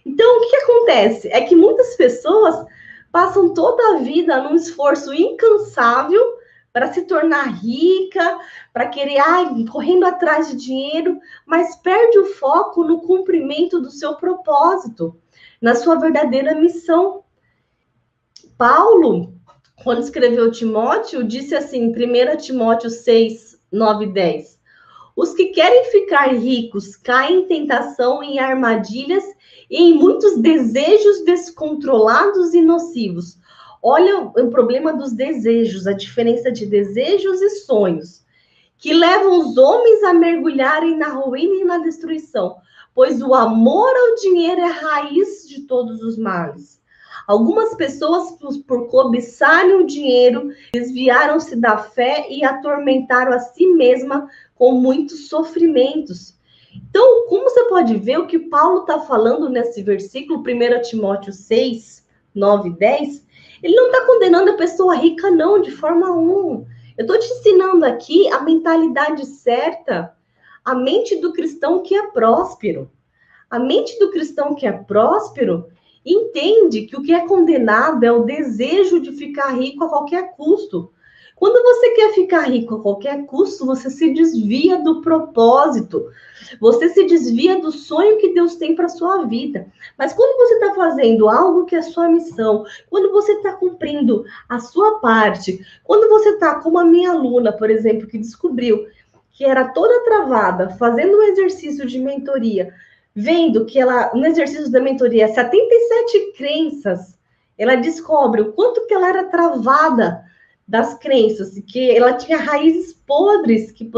Então, o que acontece? É que muitas pessoas passam toda a vida num esforço incansável para se tornar rica, para querer, correndo atrás de dinheiro, mas perde o foco no cumprimento do seu propósito, na sua verdadeira missão. Paulo, quando escreveu Timóteo, disse assim, em 1 Timóteo 6, 9 e 10, os que querem ficar ricos caem em tentação, em armadilhas e em muitos desejos descontrolados e nocivos. Olha o problema dos desejos, a diferença de desejos e sonhos, que levam os homens a mergulharem na ruína e na destruição, pois o amor ao dinheiro é a raiz de todos os males. Algumas pessoas, por cobiçarem o dinheiro, desviaram-se da fé e atormentaram a si mesma com muitos sofrimentos. Então, como você pode ver, o que Paulo está falando nesse versículo, 1 Timóteo 6, 9 e 10, ele não está condenando a pessoa rica, não, de forma alguma. Eu estou te ensinando aqui a mentalidade certa, a mente do cristão que é próspero. A mente do cristão que é próspero entende que o que é condenado é o desejo de ficar rico a qualquer custo. Quando você quer ficar rico a qualquer custo, você se desvia do propósito. Você se desvia do sonho que Deus tem para a sua vida. Mas quando você está fazendo algo que é sua missão, quando você está cumprindo a sua parte, quando você está como a minha aluna, por exemplo, que descobriu que era toda travada, fazendo um exercício de mentoria, vendo que ela, no exercício da mentoria, 77 crenças, ela descobre o quanto que ela era travada das crenças, que ela tinha raízes podres que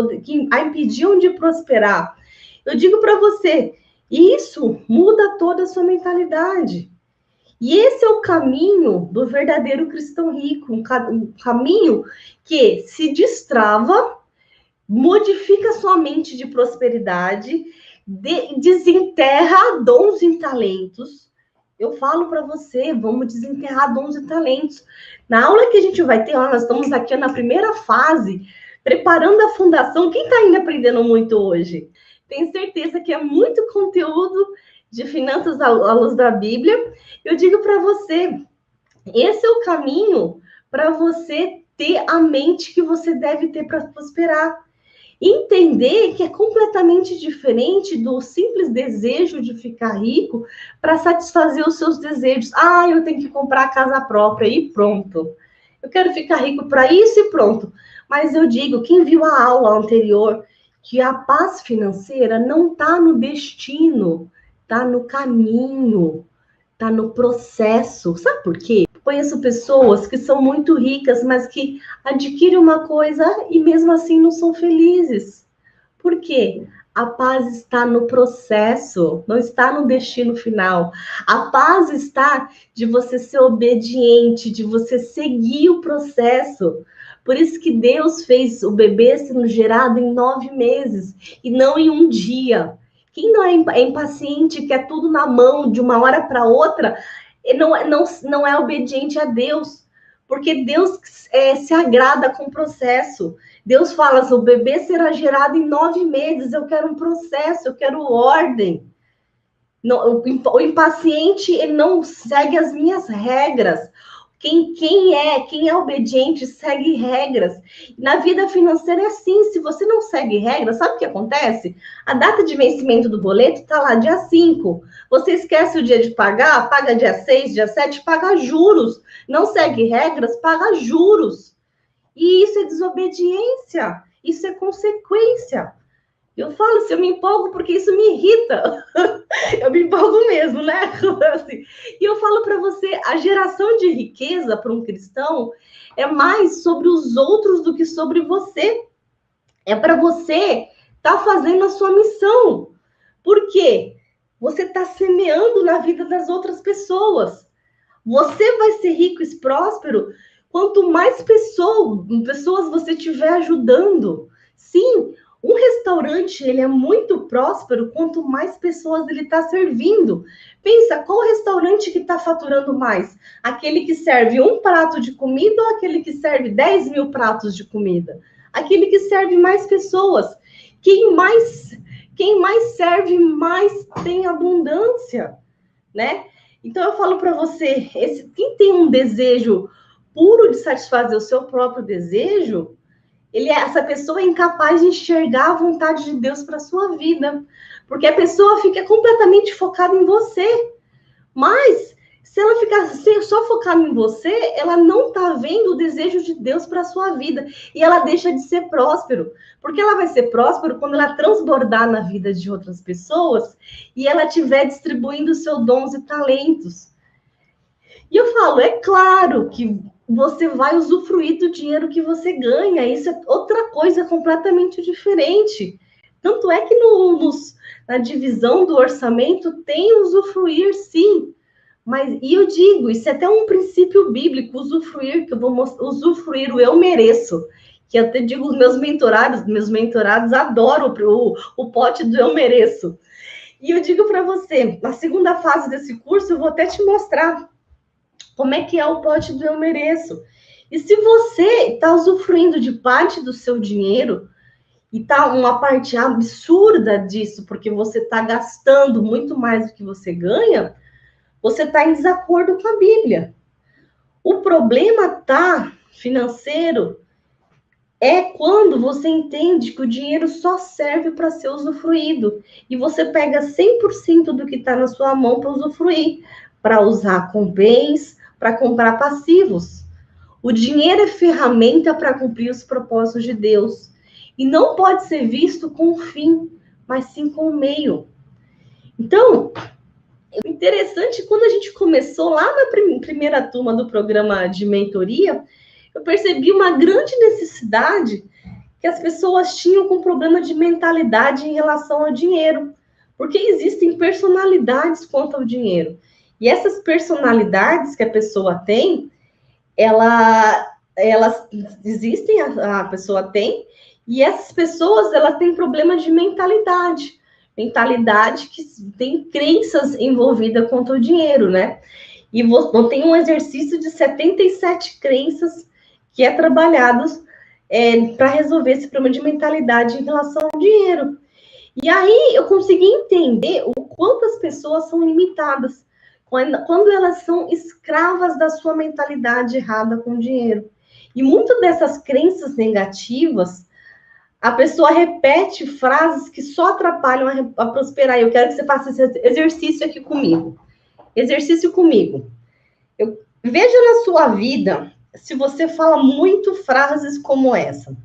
a impediam de prosperar. Eu digo para você, isso muda toda a sua mentalidade. E esse é o caminho do verdadeiro cristão rico, um caminho que se destrava, modifica sua mente de prosperidade, desenterra dons e talentos. Eu falo para você, vamos desenterrar dons e talentos. Na aula que a gente vai ter, nós estamos aqui na primeira fase, preparando a fundação. Quem está ainda aprendendo muito hoje? Tenho certeza que é muito conteúdo de finanças à luz da Bíblia. Eu digo para você, esse é o caminho para você ter a mente que você deve ter para prosperar. Entender que é completamente diferente do simples desejo de ficar rico para satisfazer os seus desejos. Eu tenho que comprar a casa própria e pronto. Eu quero ficar rico para isso e pronto. Mas eu digo, quem viu a aula anterior, que a paz financeira não está no destino, está no caminho, está no processo. Sabe por quê? Conheço pessoas que são muito ricas, mas que adquirem uma coisa e mesmo assim não são felizes. Por quê? A paz está no processo, não está no destino final. A paz está de você ser obediente, de você seguir o processo. Por isso que Deus fez o bebê sendo gerado em 9 meses e não em um dia. Quem não é impaciente, quer tudo na mão de uma hora para outra, não é obediente a Deus, porque Deus se agrada com o processo. Deus fala assim, o bebê será gerado em 9 meses, eu quero um processo, eu quero ordem. O impaciente, ele não segue as minhas regras. Quem é obediente segue regras. Na vida financeira é assim, se você não segue regras, sabe o que acontece? A data de vencimento do boleto está lá, dia 5. Você esquece o dia de pagar, paga dia 6, dia 7, paga juros. Não segue regras, paga juros. E isso é desobediência, isso é consequência. Eu falo assim, eu me empolgo porque isso me irrita. Eu me empolgo mesmo, né? Assim, e eu falo para você, a geração de riqueza para um cristão é mais sobre os outros do que sobre você. É para você estar fazendo a sua missão. Por quê? Você está semeando na vida das outras pessoas. Você vai ser rico e próspero quanto mais pessoas você estiver ajudando. Sim, um restaurante ele é muito próspero quanto mais pessoas ele está servindo. Pensa, qual restaurante que está faturando mais? Aquele que serve um prato de comida ou aquele que serve 10 mil pratos de comida? Aquele que serve mais pessoas. Quem mais serve, mais tem abundância, né? Então eu falo para você, quem tem um desejo puro de satisfazer o seu próprio desejo, essa pessoa é incapaz de enxergar a vontade de Deus para sua vida, porque a pessoa fica completamente focada em você. Mas se ela ficar só focada em você, ela não está vendo o desejo de Deus para sua vida e ela deixa de ser próspero, porque ela vai ser próspero quando ela transbordar na vida de outras pessoas e ela estiver distribuindo seus dons e talentos. E eu falo, é claro que você vai usufruir do dinheiro que você ganha. Isso é outra coisa completamente diferente. Tanto é que na divisão do orçamento tem usufruir, sim. E eu digo, isso é até um princípio bíblico, usufruir, que eu vou usufruir o eu mereço. Que eu até digo, meus mentorados adoram o pote do eu mereço. E eu digo para você, na segunda fase desse curso, eu vou até te mostrar como é que é o pote do eu mereço. E se você está usufruindo de parte do seu dinheiro, e está uma parte absurda disso, porque você está gastando muito mais do que você ganha, você está em desacordo com a Bíblia. O problema financeiro é quando você entende que o dinheiro só serve para ser usufruído. E você pega 100% do que está na sua mão para usufruir, para usar com bens, para comprar passivos. O dinheiro é ferramenta para cumprir os propósitos de Deus. E não pode ser visto com o fim, mas sim com o meio. Então, interessante, quando a gente começou lá na primeira turma do programa de mentoria, eu percebi uma grande necessidade que as pessoas tinham com problema de mentalidade em relação ao dinheiro. Porque existem personalidades quanto ao dinheiro. E essas personalidades que a pessoa tem, elas existem, a pessoa tem, e essas pessoas, elas têm problemas de mentalidade que tem crenças envolvidas quanto ao dinheiro, né? E tem um exercício de 77 crenças que é trabalhados para resolver esse problema de mentalidade em relação ao dinheiro. E aí eu consegui entender o quanto as pessoas são limitadas quando elas são escravas da sua mentalidade errada com o dinheiro. E muitas dessas crenças negativas, a pessoa repete frases que só atrapalham a prosperar. Eu quero que você faça esse exercício aqui comigo. Exercício comigo. Veja na sua vida se você fala muito frases como essa.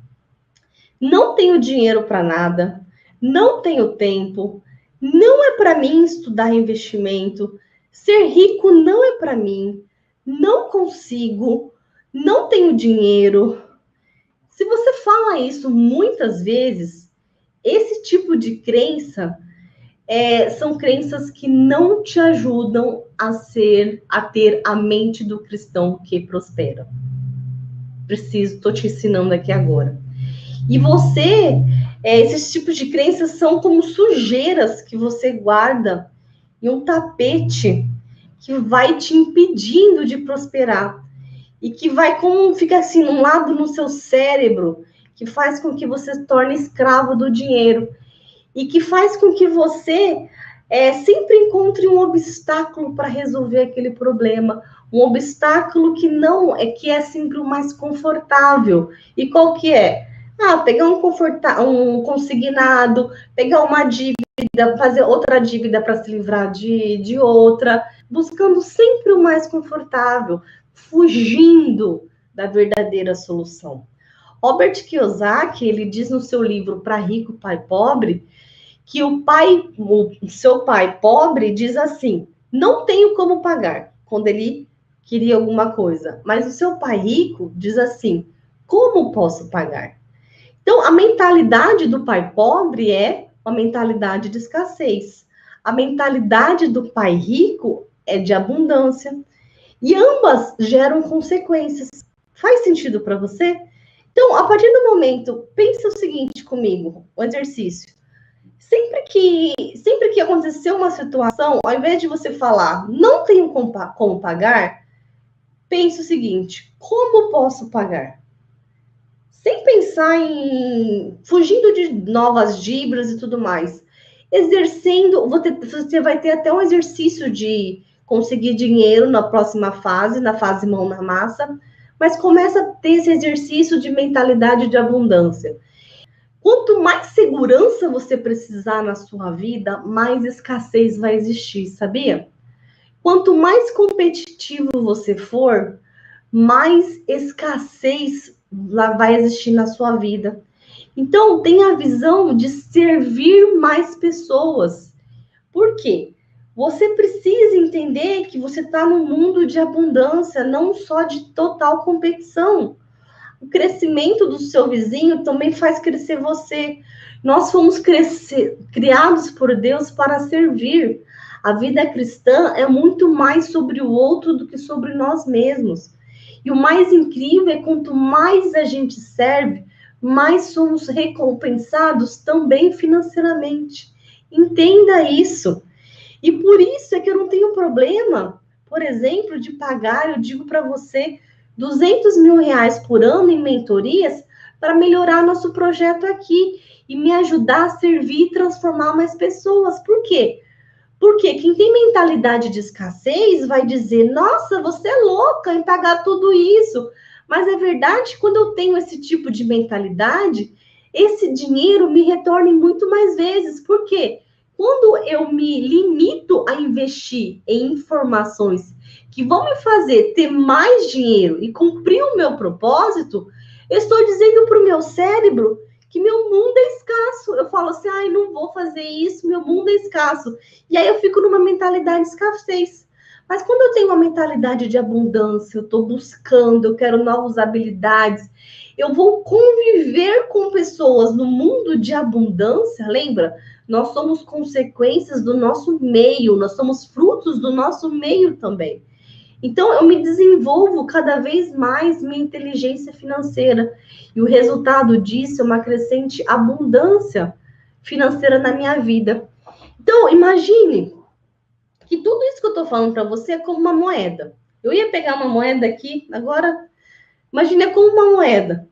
Não tenho dinheiro para nada, não tenho tempo, não é para mim estudar investimento, ser rico não é para mim, não consigo, não tenho dinheiro. Se você fala isso muitas vezes, esse tipo de crença são crenças que não te ajudam a ter a mente do cristão que prospera. Estou te ensinando aqui agora. E esses tipos de crenças são como sujeiras que você guarda em um tapete que vai te impedindo de prosperar. E que fica assim, um lado no seu cérebro, que faz com que você se torne escravo do dinheiro. E que faz com que você sempre encontre um obstáculo para resolver aquele problema. Um obstáculo que é sempre o mais confortável. E qual que é? Pegar um consignado, pegar uma dívida, fazer outra dívida para se livrar de outra, buscando sempre o mais confortável, fugindo da verdadeira solução. Robert Kiyosaki, ele diz no seu livro Para Rico, Pai Pobre, que o seu pai pobre diz assim, não tenho como pagar, quando ele queria alguma coisa. Mas o seu pai rico diz assim, como posso pagar? Então, a mentalidade do pai pobre é uma mentalidade de escassez. A mentalidade do pai rico é de abundância. E ambas geram consequências. Faz sentido para você? Então, a partir do momento, pensa o seguinte comigo, o exercício. Sempre que acontecer uma situação, ao invés de você falar, não tenho como pagar, pense o seguinte, como posso pagar? Sem pensar fugindo de novas dívidas e tudo mais. Exercendo, você vai ter até um exercício de conseguir dinheiro na próxima fase, na fase mão na massa, mas começa a ter esse exercício de mentalidade de abundância. Quanto mais segurança você precisar na sua vida, mais escassez vai existir, sabia? Quanto mais competitivo você for, mais escassez vai existir na sua vida. Então, tenha a visão de servir mais pessoas. Por quê? Você precisa entender que você está num mundo de abundância, não só de total competição. O crescimento do seu vizinho também faz crescer você. Nós fomos criados por Deus para servir. A vida cristã é muito mais sobre o outro do que sobre nós mesmos. E o mais incrível é quanto mais a gente serve, mais somos recompensados também financeiramente. Entenda isso. E por isso é que eu não tenho problema, por exemplo, de pagar, eu digo para você, R$200 mil por ano em mentorias para melhorar nosso projeto aqui e me ajudar a servir e transformar mais pessoas. Por quê? Porque quem tem mentalidade de escassez vai dizer, nossa, você é louca em pagar tudo isso. Mas é verdade, quando eu tenho esse tipo de mentalidade, esse dinheiro me retorna muito mais vezes. Por quê? Quando eu me limito a investir em informações que vão me fazer ter mais dinheiro e cumprir o meu propósito, eu estou dizendo para o meu cérebro que meu mundo é escasso. Eu falo assim, ai, não vou fazer isso, meu mundo é escasso. E aí eu fico numa mentalidade de escassez. Mas quando eu tenho uma mentalidade de abundância, eu estou buscando, eu quero novas habilidades, eu vou conviver com pessoas no mundo de abundância, lembra? Nós somos consequências do nosso meio, nós somos frutos do nosso meio também. Então, eu me desenvolvo cada vez mais minha inteligência financeira. E o resultado disso é uma crescente abundância financeira na minha vida. Então, imagine que tudo isso que eu estou falando para você é como uma moeda. Eu ia pegar uma moeda aqui, agora, imagine como uma moeda.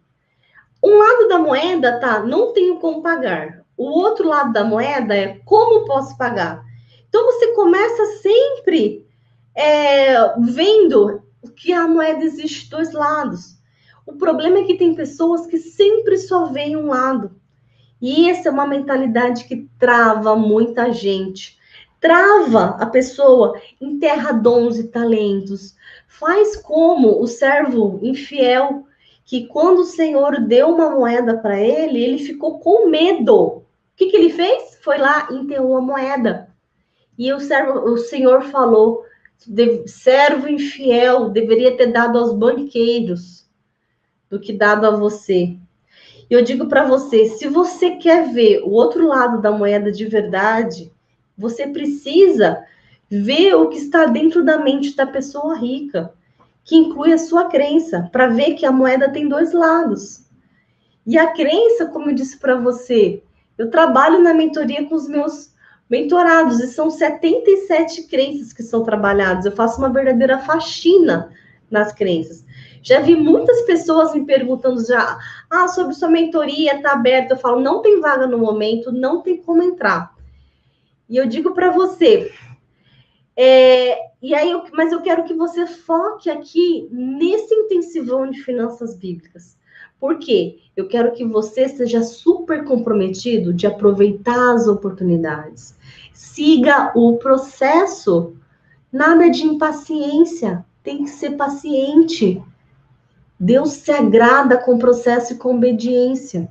Um lado da moeda tá, não tenho como pagar. O outro lado da moeda é como posso pagar. Então, você começa sempre vendo que a moeda existe dois lados. O problema é que tem pessoas que sempre só veem um lado. E essa é uma mentalidade que trava muita gente. Trava a pessoa, enterra dons e talentos. Faz como o servo infiel, que quando o Senhor deu uma moeda para ele, ele ficou com medo. O que ele fez? Foi lá e enterrou a moeda. E o Senhor falou, servo infiel, deveria ter dado aos banqueiros do que dado a você. E eu digo para você, se você quer ver o outro lado da moeda de verdade, você precisa ver o que está dentro da mente da pessoa rica, que inclui a sua crença, para ver que a moeda tem dois lados. E a crença, como eu disse para você, eu trabalho na mentoria com os meus mentorados, e são 77 crenças que são trabalhadas. Eu faço uma verdadeira faxina nas crenças. Já vi muitas pessoas me perguntando sobre sua mentoria, está aberta. Eu falo, não tem vaga no momento, não tem como entrar. E eu digo para você, mas eu quero que você foque aqui nesse intensivão de finanças bíblicas. Por quê? Eu quero que você seja super comprometido de aproveitar as oportunidades. Siga o processo. Nada de impaciência. Tem que ser paciente. Deus se agrada com o processo e com obediência.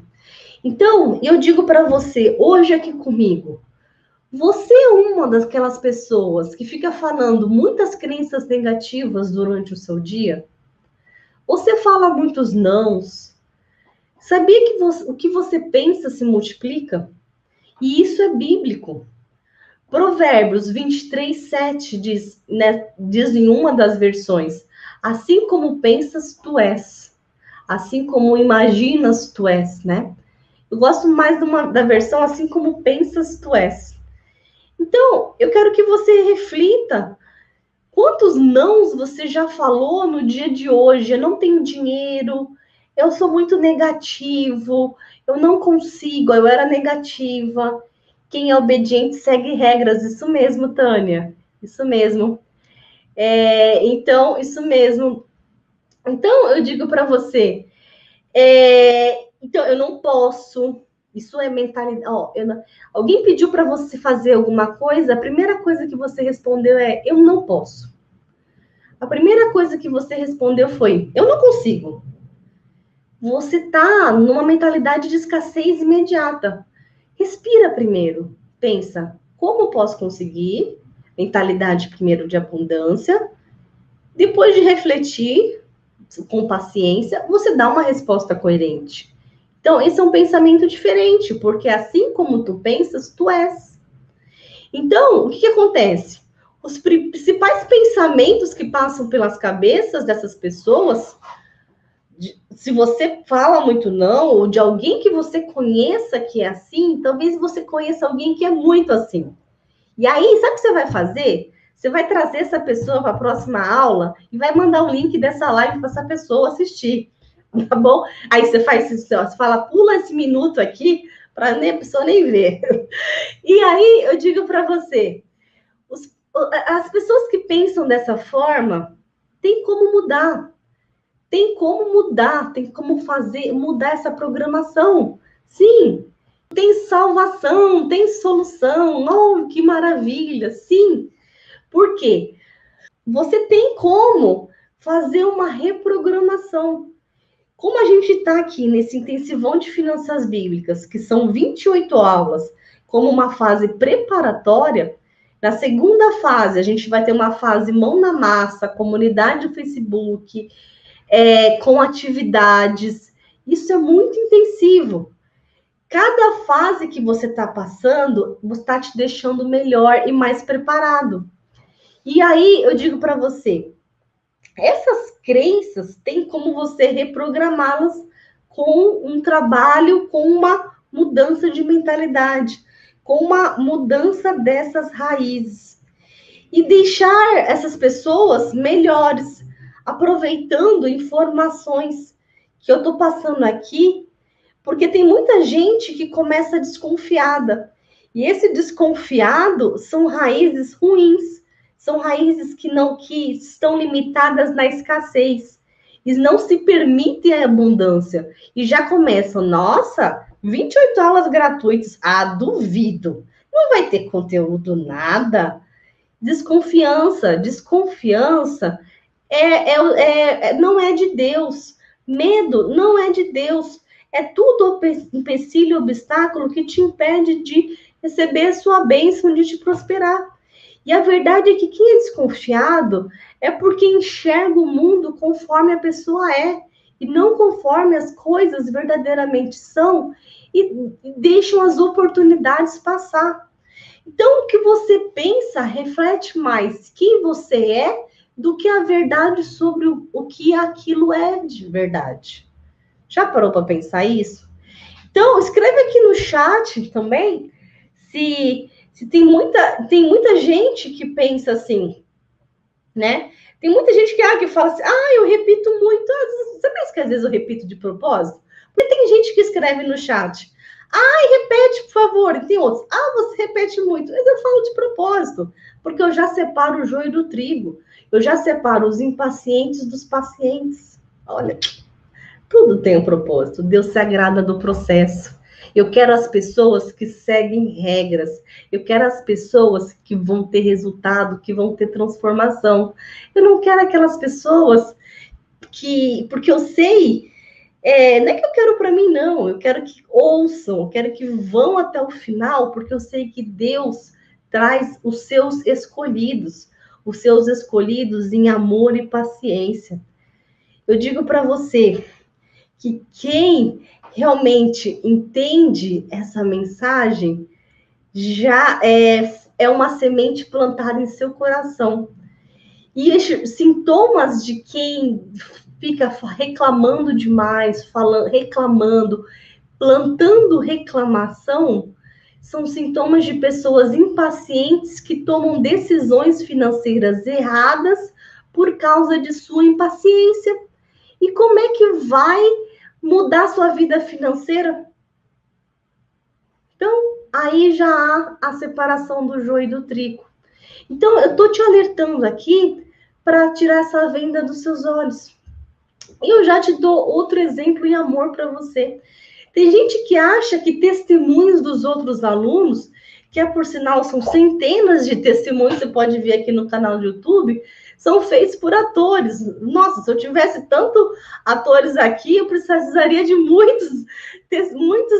Então, eu digo para você, hoje aqui comigo, você é uma daquelas pessoas que fica falando muitas crenças negativas durante o seu dia? Você fala muitos nãos? Sabia que o que você pensa se multiplica? E isso é bíblico. Provérbios 23:7 diz, né, diz em uma das versões, assim como pensas, tu és. Assim como imaginas, tu és, né? Eu gosto mais da versão assim como pensas, tu és. Então, eu quero que você reflita. Quantos nãos você já falou no dia de hoje? Eu não tenho dinheiro, eu sou muito negativo, eu não consigo, eu era negativa. Quem é obediente segue regras, isso mesmo, Tânia, isso mesmo. Então, isso mesmo. Então, eu digo para você, então, eu não posso, isso é mentalidade. Alguém pediu para você fazer alguma coisa, a primeira coisa que você respondeu é, eu não posso. A primeira coisa que você respondeu foi, eu não consigo. Você está numa mentalidade de escassez imediata. Respira primeiro, pensa, como posso conseguir? Mentalidade primeiro de abundância. Depois de refletir, com paciência, você dá uma resposta coerente. Então, esse é um pensamento diferente, porque assim como tu pensas, tu és. Então, o que acontece? Os principais pensamentos que passam pelas cabeças dessas pessoas, se você fala muito não, ou de alguém que você conheça que é assim, talvez você conheça alguém que é muito assim. E aí, sabe o que você vai fazer? Você vai trazer essa pessoa para a próxima aula e vai mandar o link dessa live para essa pessoa assistir, tá bom? Aí você faz isso, você fala, pula esse minuto aqui para a pessoa nem ver. E aí eu digo para você, as pessoas que pensam dessa forma, tem como mudar. Tem como mudar, tem como mudar essa programação. Sim, tem salvação, tem solução. Oh, que maravilha, sim. Por quê? Você tem como fazer uma reprogramação. Como a gente está aqui nesse intensivão de finanças bíblicas, que são 28 aulas, como uma fase preparatória, na segunda fase, a gente vai ter uma fase mão na massa, comunidade do Facebook, com atividades. Isso é muito intensivo. Cada fase que você está passando, está te deixando melhor e mais preparado. E aí, eu digo para você, essas crenças tem como você reprogramá-las com um trabalho, com uma mudança de mentalidade, com uma mudança dessas raízes. E deixar essas pessoas melhores, aproveitando informações que eu estou passando aqui, porque tem muita gente que começa desconfiada. E esse desconfiado são raízes ruins, são raízes que estão limitadas na escassez. E não se permitem a abundância. E já começam, nossa, 28 aulas gratuitas. Ah, duvido. Não vai ter conteúdo nada. Desconfiança não é de Deus. Medo não é de Deus. É tudo empecilho, obstáculo que te impede de receber a sua bênção, de te prosperar. E a verdade é que quem é desconfiado é porque enxerga o mundo conforme a pessoa é, e não conforme as coisas verdadeiramente são, e deixam as oportunidades passar. Então, o que você pensa reflete mais quem você é do que a verdade sobre o que aquilo é de verdade. Já parou para pensar isso? Então, escreve aqui no chat também se tem muita gente que pensa assim, né? Tem muita gente que fala assim, eu repito muito. Você pensa que às vezes eu repito de propósito? Porque tem gente que escreve no chat, repete, por favor. E tem outros, você repete muito. Mas eu falo de propósito, porque eu já separo o joio do trigo. Eu já separo os impacientes dos pacientes. Olha, tudo tem um propósito. Deus se agrada do processo. Eu quero as pessoas que seguem regras. Eu quero as pessoas que vão ter resultado, que vão ter transformação. Eu não quero aquelas pessoas porque eu sei, não é que eu quero para mim, não. Eu quero que ouçam, eu quero que vão até o final, porque eu sei que Deus traz os seus escolhidos em amor e paciência. Eu digo para você que quem realmente entende essa mensagem já é uma semente plantada em seu coração. E os sintomas de quem fica reclamando demais, reclamando, plantando reclamação, são sintomas de pessoas impacientes que tomam decisões financeiras erradas por causa de sua impaciência. E como é que vai mudar sua vida financeira? Então, aí já há a separação do joio e do trigo. Então, eu estou te alertando aqui para tirar essa venda dos seus olhos. E eu já te dou outro exemplo em amor para você. Tem gente que acha que testemunhos dos outros alunos, que por sinal são centenas de testemunhos, você pode ver aqui no canal do YouTube, são feitos por atores. Nossa, se eu tivesse tanto atores aqui, eu precisaria de muitos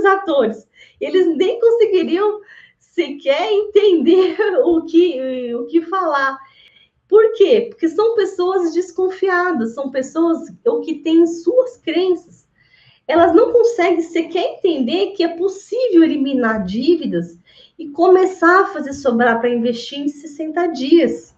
atores. Eles nem conseguiriam sequer entender o que falar. Por quê? Porque são pessoas desconfiadas, são pessoas que têm suas crenças. Elas não conseguem sequer entender que é possível eliminar dívidas e começar a fazer sobrar para investir em 60 dias.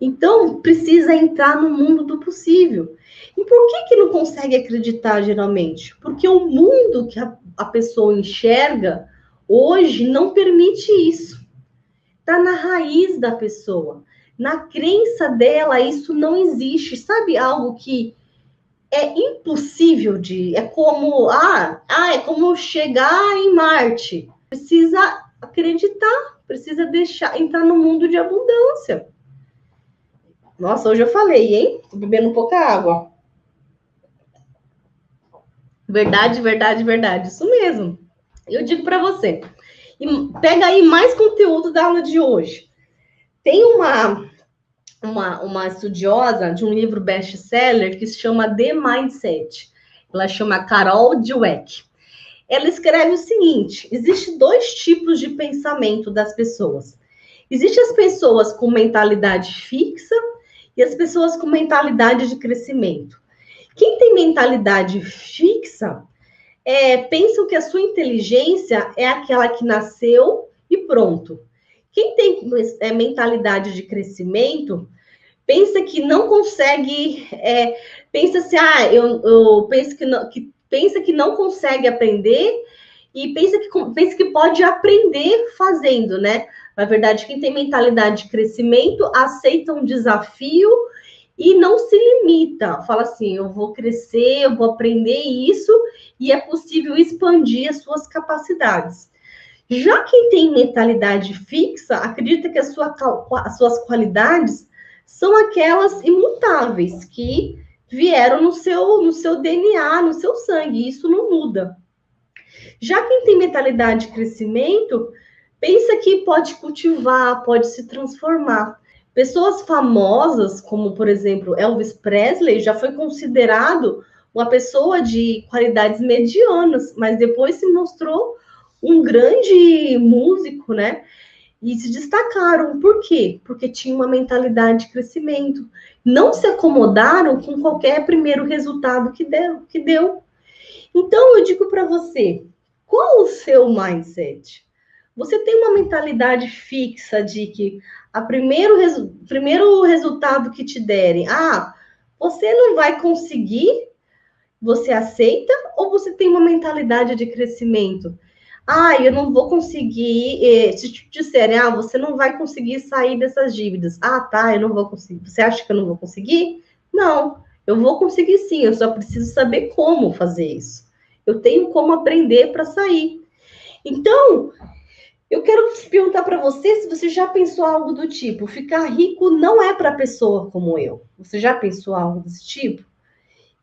Então, precisa entrar no mundo do possível. E por que não consegue acreditar, geralmente? Porque o mundo que a pessoa enxerga hoje não permite isso. Está na raiz da pessoa. Na crença dela, isso não existe. Sabe algo que é impossível é como chegar em Marte. Precisa acreditar, precisa entrar no mundo de abundância. Nossa, hoje eu falei, hein? Tô bebendo pouca água. Verdade, verdade, verdade. Isso mesmo. Eu digo para você. E pega aí mais conteúdo da aula de hoje. Tem uma estudiosa de um livro best-seller que se chama The Mindset. Ela chama Carol Dweck. Ela escreve o seguinte: existem 2 tipos de pensamento das pessoas. Existem as pessoas com mentalidade fixa e as pessoas com mentalidade de crescimento. Quem tem mentalidade fixa pensa que a sua inteligência é aquela que nasceu e pronto. Quem tem mentalidade de crescimento pensa que não consegue, pensa que não consegue aprender e pensa que pode aprender fazendo, né? Na verdade, quem tem mentalidade de crescimento aceita um desafio e não se limita. Fala assim, eu vou crescer, eu vou aprender isso e é possível expandir as suas capacidades. Já quem tem mentalidade fixa, acredita que as suas qualidades são aquelas imutáveis, que vieram no seu DNA, no seu sangue, isso não muda. Já quem tem mentalidade de crescimento, pensa que pode cultivar, pode se transformar. Pessoas famosas, como, por exemplo, Elvis Presley, já foi considerado uma pessoa de qualidades medianas, mas depois se mostrou um grande músico, né? E se destacaram. Por quê? Porque tinha uma mentalidade de crescimento. Não se acomodaram com qualquer primeiro resultado que deu. Então, eu digo para você, qual o seu mindset? Você tem uma mentalidade fixa de que primeiro resultado que te derem, você não vai conseguir, você aceita? Ou você tem uma mentalidade de crescimento? Eu não vou conseguir, se te disserem, você não vai conseguir sair dessas dívidas. Eu não vou conseguir. Você acha que eu não vou conseguir? Não, eu vou conseguir sim, eu só preciso saber como fazer isso. Eu tenho como aprender para sair. Então, eu quero perguntar para você se você já pensou algo do tipo, ficar rico não é para pessoa como eu. Você já pensou algo desse tipo?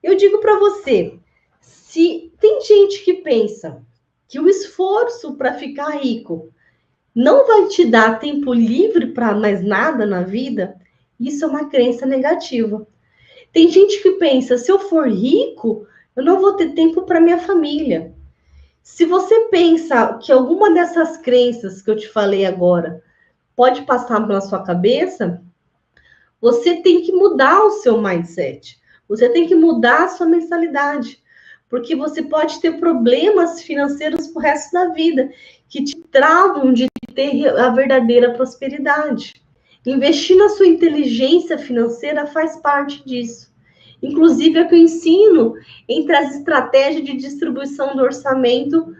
Eu digo para você, se tem gente que pensa que o esforço para ficar rico não vai te dar tempo livre para mais nada na vida, isso é uma crença negativa. Tem gente que pensa, se eu for rico, eu não vou ter tempo para minha família. Se você pensa que alguma dessas crenças que eu te falei agora pode passar pela sua cabeça, você tem que mudar o seu mindset. Você tem que mudar a sua mentalidade. Porque você pode ter problemas financeiros pro resto da vida, que te travam de ter a verdadeira prosperidade. Investir na sua inteligência financeira faz parte disso. Inclusive, é que eu ensino entre as estratégias de distribuição do orçamento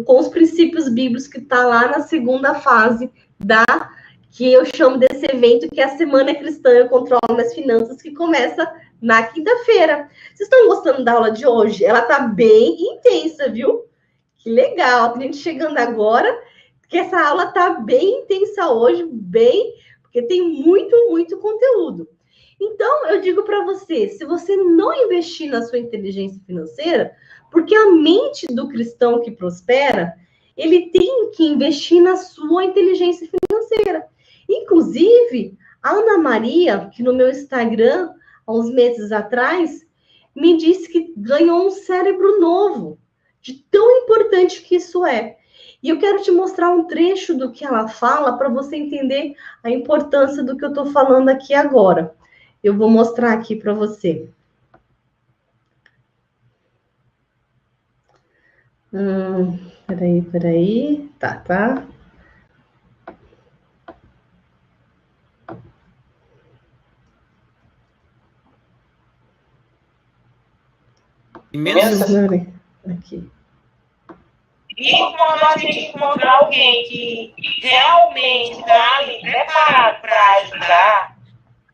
com os princípios bíblicos que está lá na segunda fase que eu chamo desse evento, que é a Semana Cristã Eu Controlo Minhas Finanças, que começa na quinta-feira. Vocês estão gostando da aula de hoje? Ela está bem intensa, viu? Que legal. Tem gente chegando agora, porque essa aula está bem intensa hoje, porque tem muito conteúdo. Então, eu digo para você, se você não investir na sua inteligência financeira, porque a mente do cristão que prospera, ele tem que investir na sua inteligência financeira. Inclusive, a Ana Maria, que no meu Instagram, há uns meses atrás, me disse que ganhou um cérebro novo, de tão importante que isso é. E eu quero te mostrar um trecho do que ela fala para você entender a importância do que eu estou falando aqui agora. Eu vou mostrar aqui para você. Peraí. Tá. Aqui. E quando a gente encontra alguém que realmente está ali preparado para ajudar,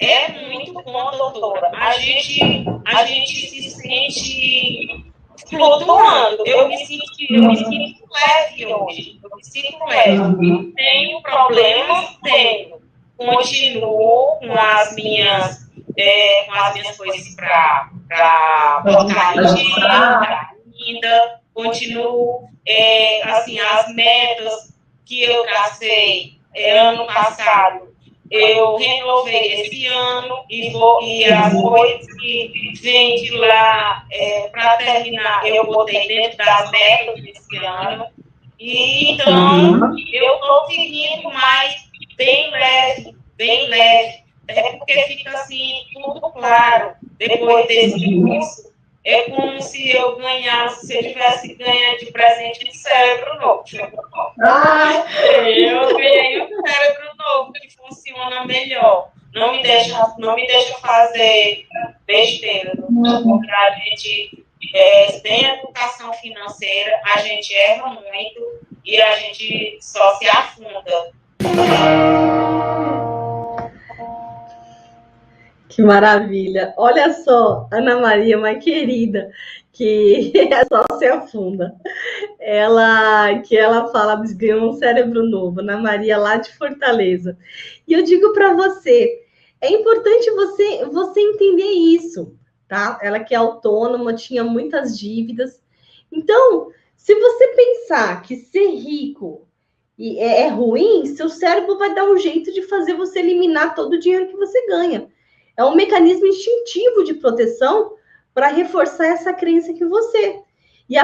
é muito bom, doutora. A gente se sente flutuando. Eu me sinto leve hoje. Eu me sinto leve. Tenho problemas? Tenho. Continuo com as minhas coisas para botar em dia ainda. Continuo, as metas que eu tracei ano passado. Eu renovei esse ano e as coisas que vêm de lá para terminar, eu botei dentro das metas desse ano. E então, eu estou seguindo mais bem leve, até porque fica assim, tudo claro. Depois desse curso, é como se eu tivesse ganho de presente de cérebro novo. Eu ganhei um cérebro novo que funciona melhor. Não me deixa fazer besteira. A gente sem educação financeira, a gente erra muito e a gente só se afunda. Que maravilha. Olha só, Ana Maria, uma querida, que só se afunda. Ela fala que ganhou um cérebro novo, Ana Maria, lá de Fortaleza. E eu digo para você, é importante você entender isso, tá? Ela que é autônoma, tinha muitas dívidas. Então, se você pensar que ser rico é ruim, seu cérebro vai dar um jeito de fazer você eliminar todo o dinheiro que você ganha. É um mecanismo instintivo de proteção para reforçar essa crença que você. E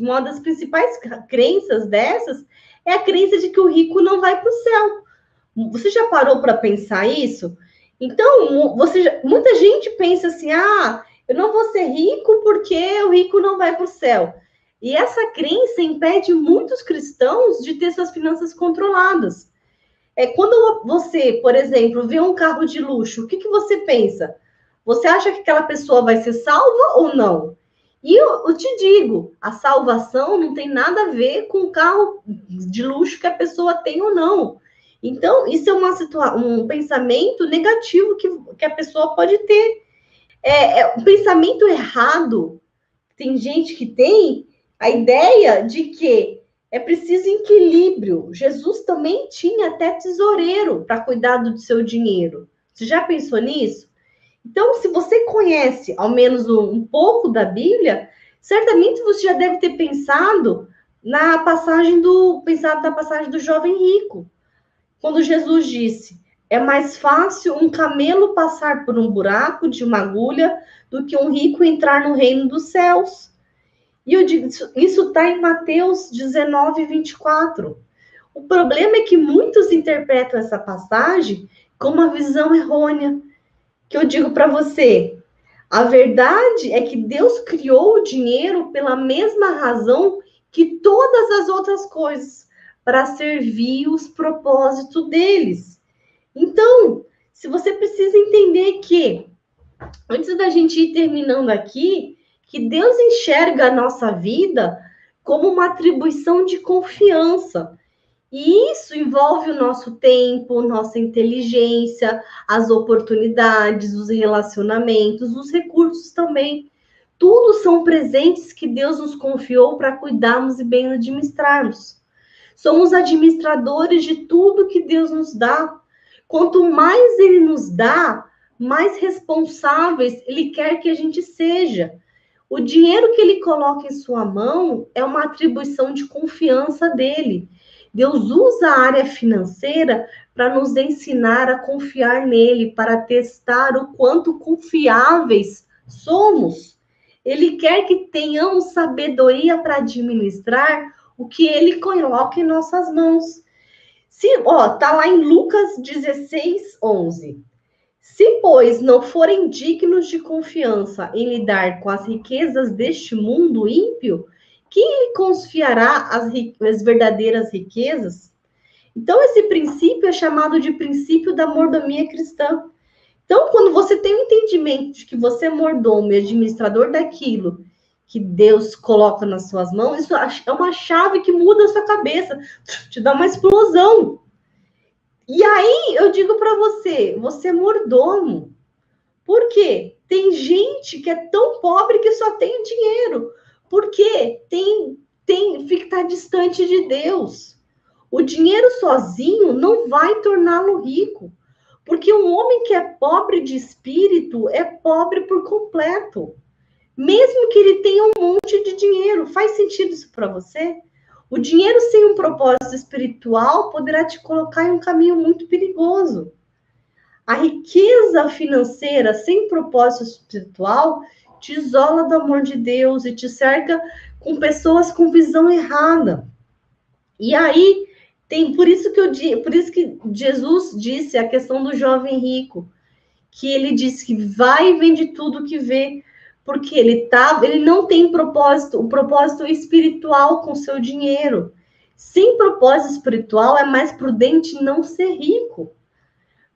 uma das principais crenças dessas é a crença de que o rico não vai para o céu. Você já parou para pensar isso? Então, muita gente pensa assim, eu não vou ser rico porque o rico não vai para o céu. E essa crença impede muitos cristãos de ter suas finanças controladas. Quando você, por exemplo, vê um carro de luxo, o que você pensa? Você acha que aquela pessoa vai ser salva ou não? E eu te digo, a salvação não tem nada a ver com o carro de luxo que a pessoa tem ou não. Então, isso é um pensamento negativo que a pessoa pode ter. Um pensamento errado. Tem gente que tem a ideia de que é preciso equilíbrio. Jesus também tinha até tesoureiro para cuidar do seu dinheiro. Você já pensou nisso? Então, se você conhece ao menos um pouco da Bíblia, certamente você já deve ter pensado na passagem do jovem rico. Quando Jesus disse, É mais fácil um camelo passar por um buraco de uma agulha do que um rico entrar no reino dos céus. E eu digo, isso está em Mateus 19, 24. O problema é que muitos interpretam essa passagem com uma visão errônea. Que eu digo para você, a verdade é que Deus criou o dinheiro pela mesma razão que todas as outras coisas, para servir os propósitos deles. Então, se você precisa entender que, antes da gente ir terminando aqui, que Deus enxerga a nossa vida como uma atribuição de confiança. E isso envolve o nosso tempo, nossa inteligência, as oportunidades, os relacionamentos, os recursos também. Tudo são presentes que Deus nos confiou para cuidarmos e bem administrarmos. Somos administradores de tudo que Deus nos dá. Quanto mais Ele nos dá, mais responsáveis Ele quer que a gente seja. O dinheiro que Ele coloca em sua mão é uma atribuição de confiança dele. Deus usa a área financeira para nos ensinar a confiar nele, para testar o quanto confiáveis somos. Ele quer que tenhamos sabedoria para administrar o que ele coloca em nossas mãos. Tá lá em Lucas 16, 11. Se, pois, não forem dignos de confiança em lidar com as riquezas deste mundo ímpio, quem lhe confiará as verdadeiras riquezas? Então, esse princípio é chamado de princípio da mordomia cristã. Então, quando você tem um entendimento de que você é mordomo e administrador daquilo que Deus coloca nas suas mãos, isso é uma chave que muda a sua cabeça, te dá uma explosão. E aí, eu digo para você é mordomo. Por quê? Tem gente que é tão pobre que só tem dinheiro. Porque fica distante de Deus. O dinheiro sozinho não vai torná-lo rico. Porque um homem que é pobre de espírito é pobre por completo. Mesmo que ele tenha um monte de dinheiro. Faz sentido isso para você? O dinheiro sem um propósito espiritual poderá te colocar em um caminho muito perigoso. A riqueza financeira sem propósito espiritual te isola do amor de Deus e te cerca com pessoas com visão errada. E aí, por isso que Jesus disse a questão do jovem rico, que ele disse que vai e vende tudo que vê, porque ele não tem o propósito espiritual com seu dinheiro. Sem propósito espiritual, é mais prudente não ser rico.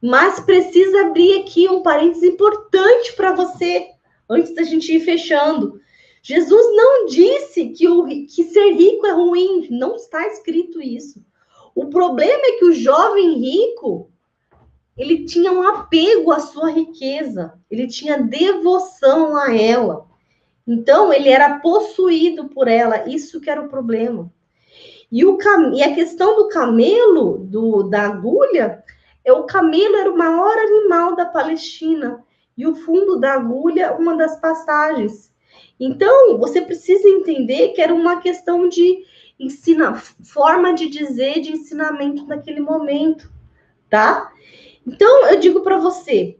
Mas precisa abrir aqui um parênteses importante para você, antes da gente ir fechando. Jesus não disse que ser rico é ruim, não está escrito isso. O problema é que o jovem rico, ele tinha um apego à sua riqueza, ele tinha devoção a ela. Então, ele era possuído por ela, isso que era o problema. E a questão do camelo, da agulha, o camelo era o maior animal da Palestina, e o fundo da agulha, uma das passagens. Então, você precisa entender que era uma questão de forma de dizer, de ensinamento naquele momento, tá? Então, eu digo para você,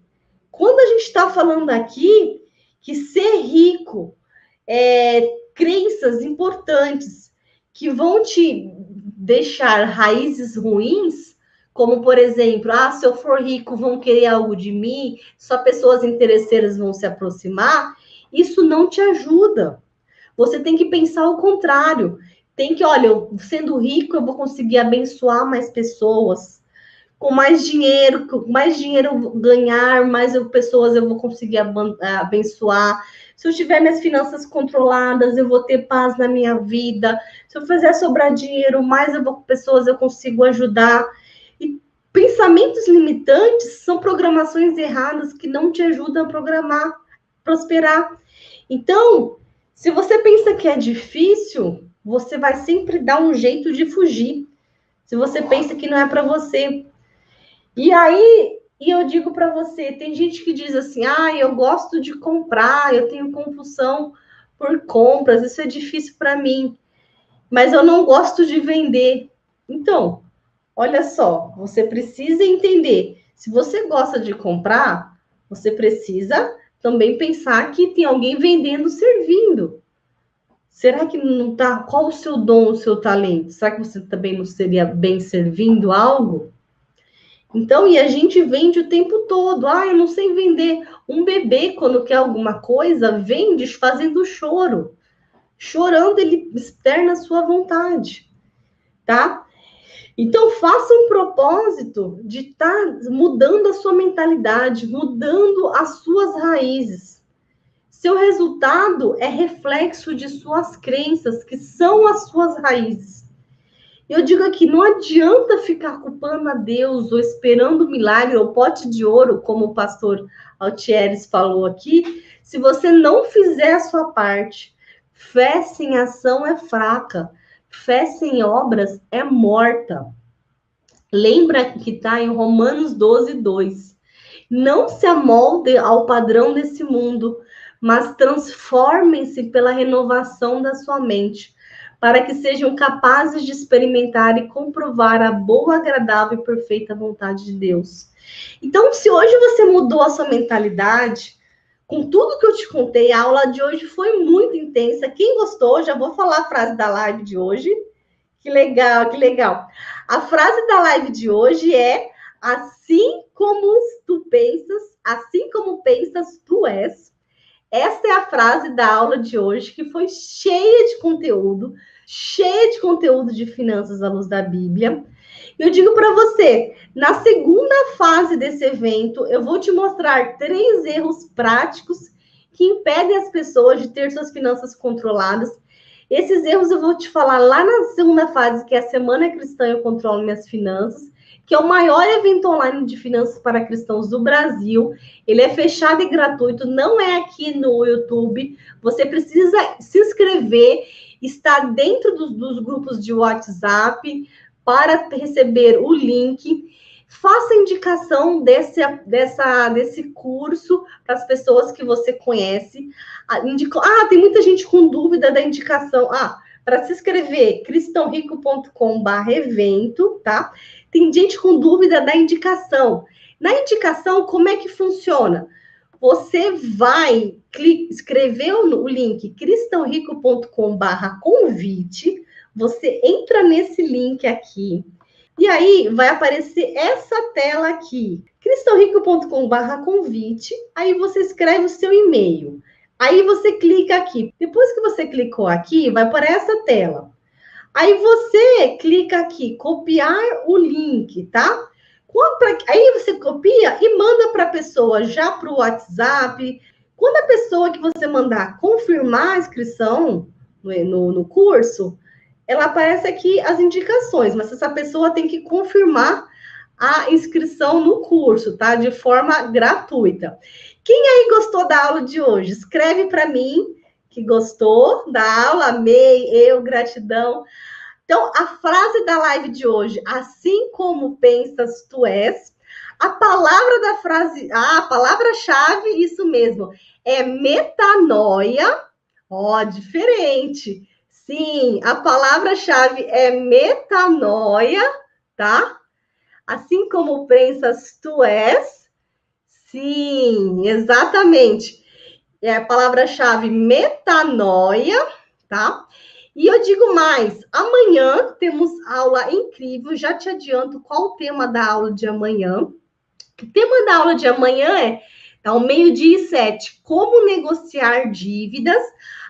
quando a gente está falando aqui que ser rico crenças importantes que vão te deixar raízes ruins, como, por exemplo, se eu for rico, vão querer algo de mim, só pessoas interesseiras vão se aproximar, isso não te ajuda. Você tem que pensar o contrário. Tem que, sendo rico, eu vou conseguir abençoar mais pessoas. Com mais dinheiro eu vou ganhar, mais pessoas eu vou conseguir abençoar. Se eu tiver minhas finanças controladas, eu vou ter paz na minha vida. Se eu fizer sobrar dinheiro, mais pessoas eu consigo ajudar. E pensamentos limitantes são programações erradas que não te ajudam a prosperar. Então, se você pensa que é difícil, você vai sempre dar um jeito de fugir. Se você pensa que não é para você. E aí, eu digo para você, tem gente que diz assim, eu gosto de comprar, eu tenho compulsão por compras, isso é difícil para mim, mas eu não gosto de vender. Então, olha só, você precisa entender, Se você gosta de comprar, você precisa também pensar que tem alguém vendendo, servindo. Será que não tá? Qual o seu dom, o seu talento? Será que você também não seria bem servindo algo? Então, e a gente vende o tempo todo. Ah, eu não sei vender. Um bebê, quando quer alguma coisa, vende fazendo choro. Chorando, ele externa a sua vontade, tá? Então, faça um propósito de estar mudando a sua mentalidade, mudando as suas raízes. Seu resultado é reflexo de suas crenças, que são as suas raízes. Eu digo aqui, não adianta ficar culpando a Deus ou esperando milagre ou pote de ouro, como o pastor Altieres falou aqui, se você não fizer a sua parte. Fé sem ação é fraca. Fé sem obras é morta. Lembra que está em Romanos 12:2. Não se amolde ao padrão desse mundo, mas transformem-se pela renovação da sua mente, para que sejam capazes de experimentar e comprovar a boa, agradável e perfeita vontade de Deus. Então, se hoje você mudou a sua mentalidade, com tudo que eu te contei, a aula de hoje foi muito intensa. Quem gostou, já vou falar a frase da live de hoje. Que legal, que legal. A frase da live de hoje é: assim como tu pensas, tu és. Essa é a frase da aula de hoje, que foi cheia de conteúdo de finanças à luz da Bíblia. Eu digo para você, na segunda fase desse evento, eu vou te mostrar 3 erros práticos que impedem as pessoas de ter suas finanças controladas. Esses erros eu vou te falar lá na segunda fase, que é a Semana Cristã Eu Controlo Minhas Finanças, que é o maior evento online de finanças para cristãos do Brasil. Ele é fechado e gratuito, não é aqui no YouTube. Você precisa se inscrever, estar dentro dos grupos de WhatsApp para receber o link. Faça indicação desse curso para as pessoas que você conhece. Tem muita gente com dúvida da indicação. Para se inscrever, cristãorico.com/evento, tá? Tem gente com dúvida da indicação. Na indicação, como é que funciona? Você vai escrever o link cristãorico.com/convite. Você entra nesse link aqui. E aí, vai aparecer essa tela aqui, cristãorico.com/convite. Aí você escreve o seu e-mail. Aí você clica aqui. Depois que você clicou aqui, vai para essa tela. Aí você clica aqui, copiar o link, tá? Aí você copia e manda para a pessoa já para o WhatsApp. Quando a pessoa que você mandar confirmar a inscrição no curso, ela aparece aqui as indicações, mas essa pessoa tem que confirmar a inscrição no curso, tá? De forma gratuita. Quem aí gostou da aula de hoje? Escreve para mim que gostou da aula, amei, gratidão. Então, a frase da live de hoje: assim como pensas, tu és. A palavra da frase, a palavra-chave, isso mesmo, é metanoia. Diferente. Sim, a palavra-chave é metanoia, tá? Assim como pensas, tu és. Sim, exatamente. É a palavra-chave metanoia, tá? E eu digo mais, amanhã temos aula incrível, já te adianto qual o tema da aula de amanhã. O tema da aula de amanhã é, ao 12h07, como negociar dívidas.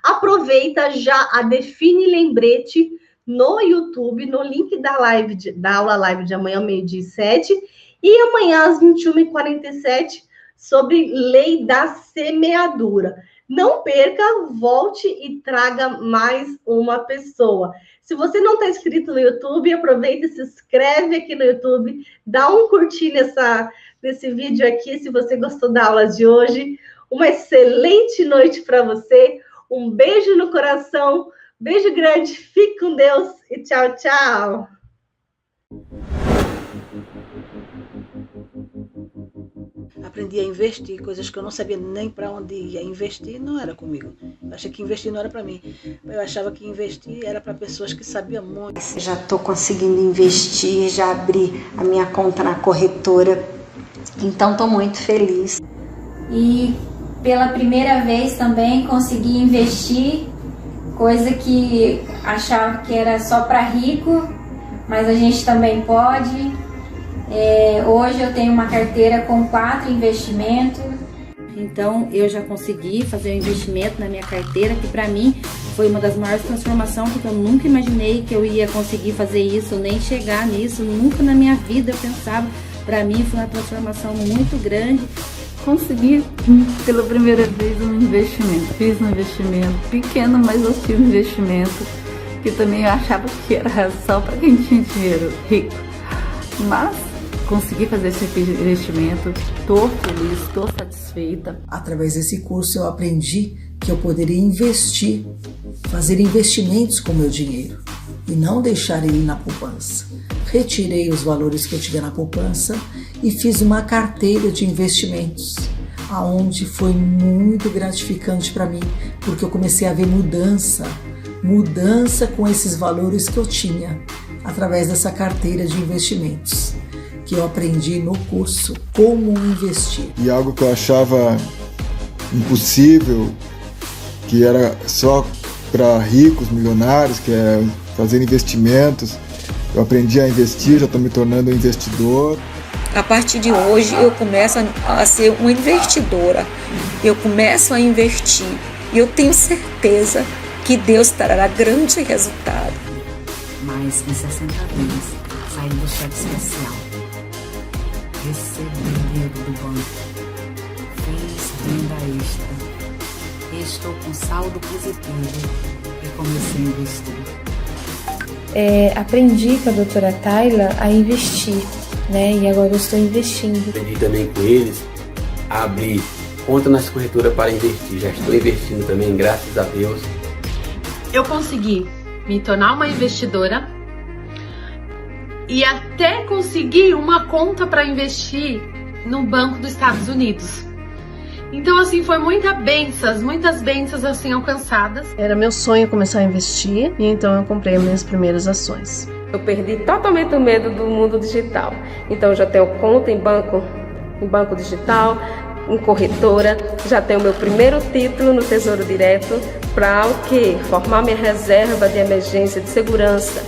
Aproveita já a Define Lembrete no YouTube, no link da aula live de amanhã, 12h07. E amanhã, às 21h47, sobre lei da semeadura. Não perca, volte e traga mais uma pessoa. Se você não está inscrito no YouTube, aproveita e se inscreve aqui no YouTube. Dá um curtir nesse vídeo aqui, se você gostou da aula de hoje. Uma excelente noite para você. Um beijo no coração. Beijo grande. Fique com Deus e tchau, tchau. Aprendi a investir, coisas que eu não sabia nem para onde ia. Investir não era comigo. Eu achei que investir não era para mim. Eu achava que investir era para pessoas que sabiam muito. Já estou conseguindo investir, já abri a minha conta na corretora Então estou muito feliz. E pela primeira vez também consegui investir, coisa que achava que era só para rico, mas a gente também pode. Hoje eu tenho uma carteira com 4 investimentos. Então eu já consegui fazer um investimento na minha carteira, que para mim foi uma das maiores transformações, porque eu nunca imaginei que eu ia conseguir fazer isso, nem chegar nisso, nunca na minha vida eu pensava. Para mim foi uma transformação muito grande. Consegui pela primeira vez um investimento. Fiz um investimento pequeno, mas eu fiz um investimento que também eu achava que era só para quem tinha dinheiro rico. Mas consegui fazer esse investimento, estou feliz, estou satisfeita. Através desse curso eu aprendi que eu poderia investir, fazer investimentos com meu dinheiro e não deixar ele na poupança. Retirei os valores que eu tinha na poupança e fiz uma carteira de investimentos, aonde foi muito gratificante para mim, porque eu comecei a ver mudança com esses valores que eu tinha, através dessa carteira de investimentos, que eu aprendi no curso Como Investir. E algo que eu achava impossível, que era só para ricos, milionários, que é fazer investimentos, eu aprendi a investir, já estou me tornando um investidor. A partir de hoje eu começo a ser uma investidora, eu começo a investir e eu tenho certeza que Deus trará grande resultado. Mas em 60 dias, saindo do cheque especial, recebi dinheiro do banco, fiz renda extra, estou com saldo positivo e comecei a investir. Aprendi com a doutora Tayla a investir, né? E agora eu estou investindo. Aprendi também com eles a abrir conta nas corretoras para investir. Já estou investindo também, graças a Deus. Eu consegui me tornar uma investidora e até consegui uma conta para investir no Banco dos Estados Unidos. Então, assim, foi muitas bênçãos assim alcançadas. Era meu sonho começar a investir e então eu comprei as minhas primeiras ações. Eu perdi totalmente o medo do mundo digital. Então, eu já tenho conta em banco digital, em corretora, já tenho meu primeiro título no Tesouro Direto para o quê? Formar minha reserva de emergência, de segurança.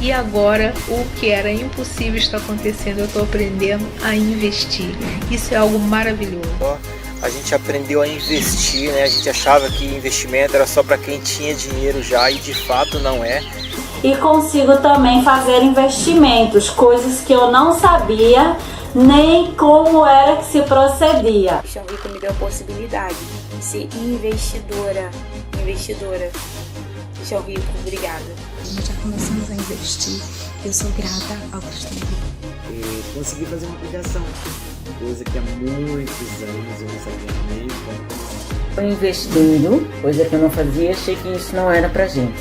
E agora, o que era impossível está acontecendo, eu estou aprendendo a investir. Isso é algo maravilhoso. A gente aprendeu a investir, né? A gente achava que investimento era só para quem tinha dinheiro já e de fato não é. E consigo também fazer investimentos, coisas que eu não sabia nem como era que se procedia. O Chão Rico me deu a possibilidade de ser investidora. Chão Rico, obrigada. Já começamos a investir. Eu sou grata ao Cristo Rico. E consegui fazer uma aplicação, coisa que há muitos anos eu não sabia nem como. Estou investindo, coisa que eu não fazia, achei que isso não era pra gente.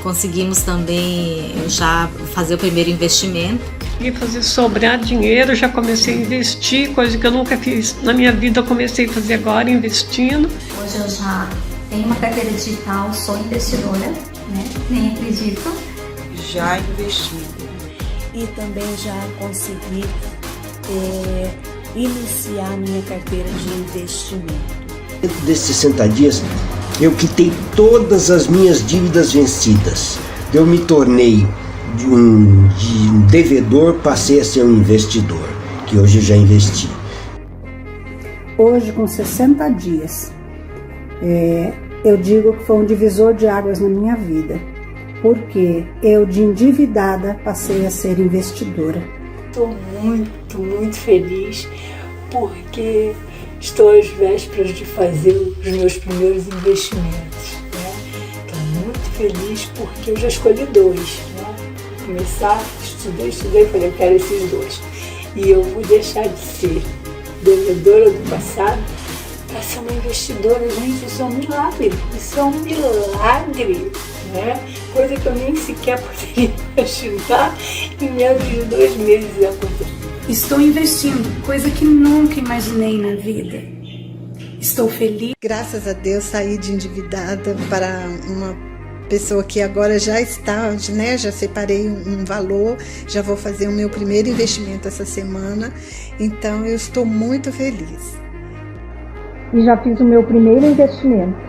Conseguimos também já fazer o primeiro investimento. Consegui fazer sobrar dinheiro, já comecei a investir, coisa que eu nunca fiz na minha vida, eu comecei a fazer agora, investindo. Hoje eu já tenho uma carteira digital, sou investidora, né? Nem acredito. Já investi. E também já consegui iniciar minha carteira de investimento. Dentro desses 60 dias, eu quitei todas as minhas dívidas vencidas. Eu me tornei de um devedor, passei a ser um investidor, que hoje eu já investi. Hoje, com 60 dias, eu digo que foi um divisor de águas na minha vida, porque eu, de endividada, passei a ser investidora. Estou muito feliz, porque estou às vésperas de fazer os meus primeiros investimentos. Estou muito feliz porque eu já escolhi 2. Começar, estudei, falei, eu quero esses 2. E eu vou deixar de ser devedora do passado para ser uma investidora. Gente, isso é um milagre. Isso é um milagre, né? Coisa que eu nem sequer poderia imaginar em menos de 2 meses acontecer. Estou investindo, coisa que nunca imaginei na vida. Estou feliz. Graças a Deus saí de endividada para uma pessoa que agora já está, né, já separei um valor, já vou fazer o meu primeiro investimento essa semana, então eu estou muito feliz. E já fiz o meu primeiro investimento.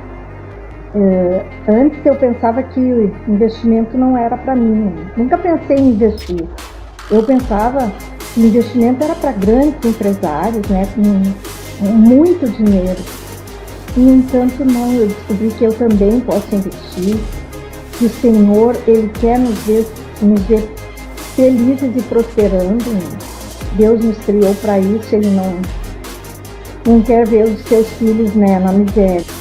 Antes eu pensava que o investimento não era para mim, nunca pensei em investir. Eu pensava que o investimento era para grandes empresários, né, com muito dinheiro. E, no entanto, não, eu descobri que eu também posso investir, que o Senhor, Ele quer nos ver felizes e prosperando. Deus nos criou para isso, Ele não quer ver os seus filhos, né, na miséria.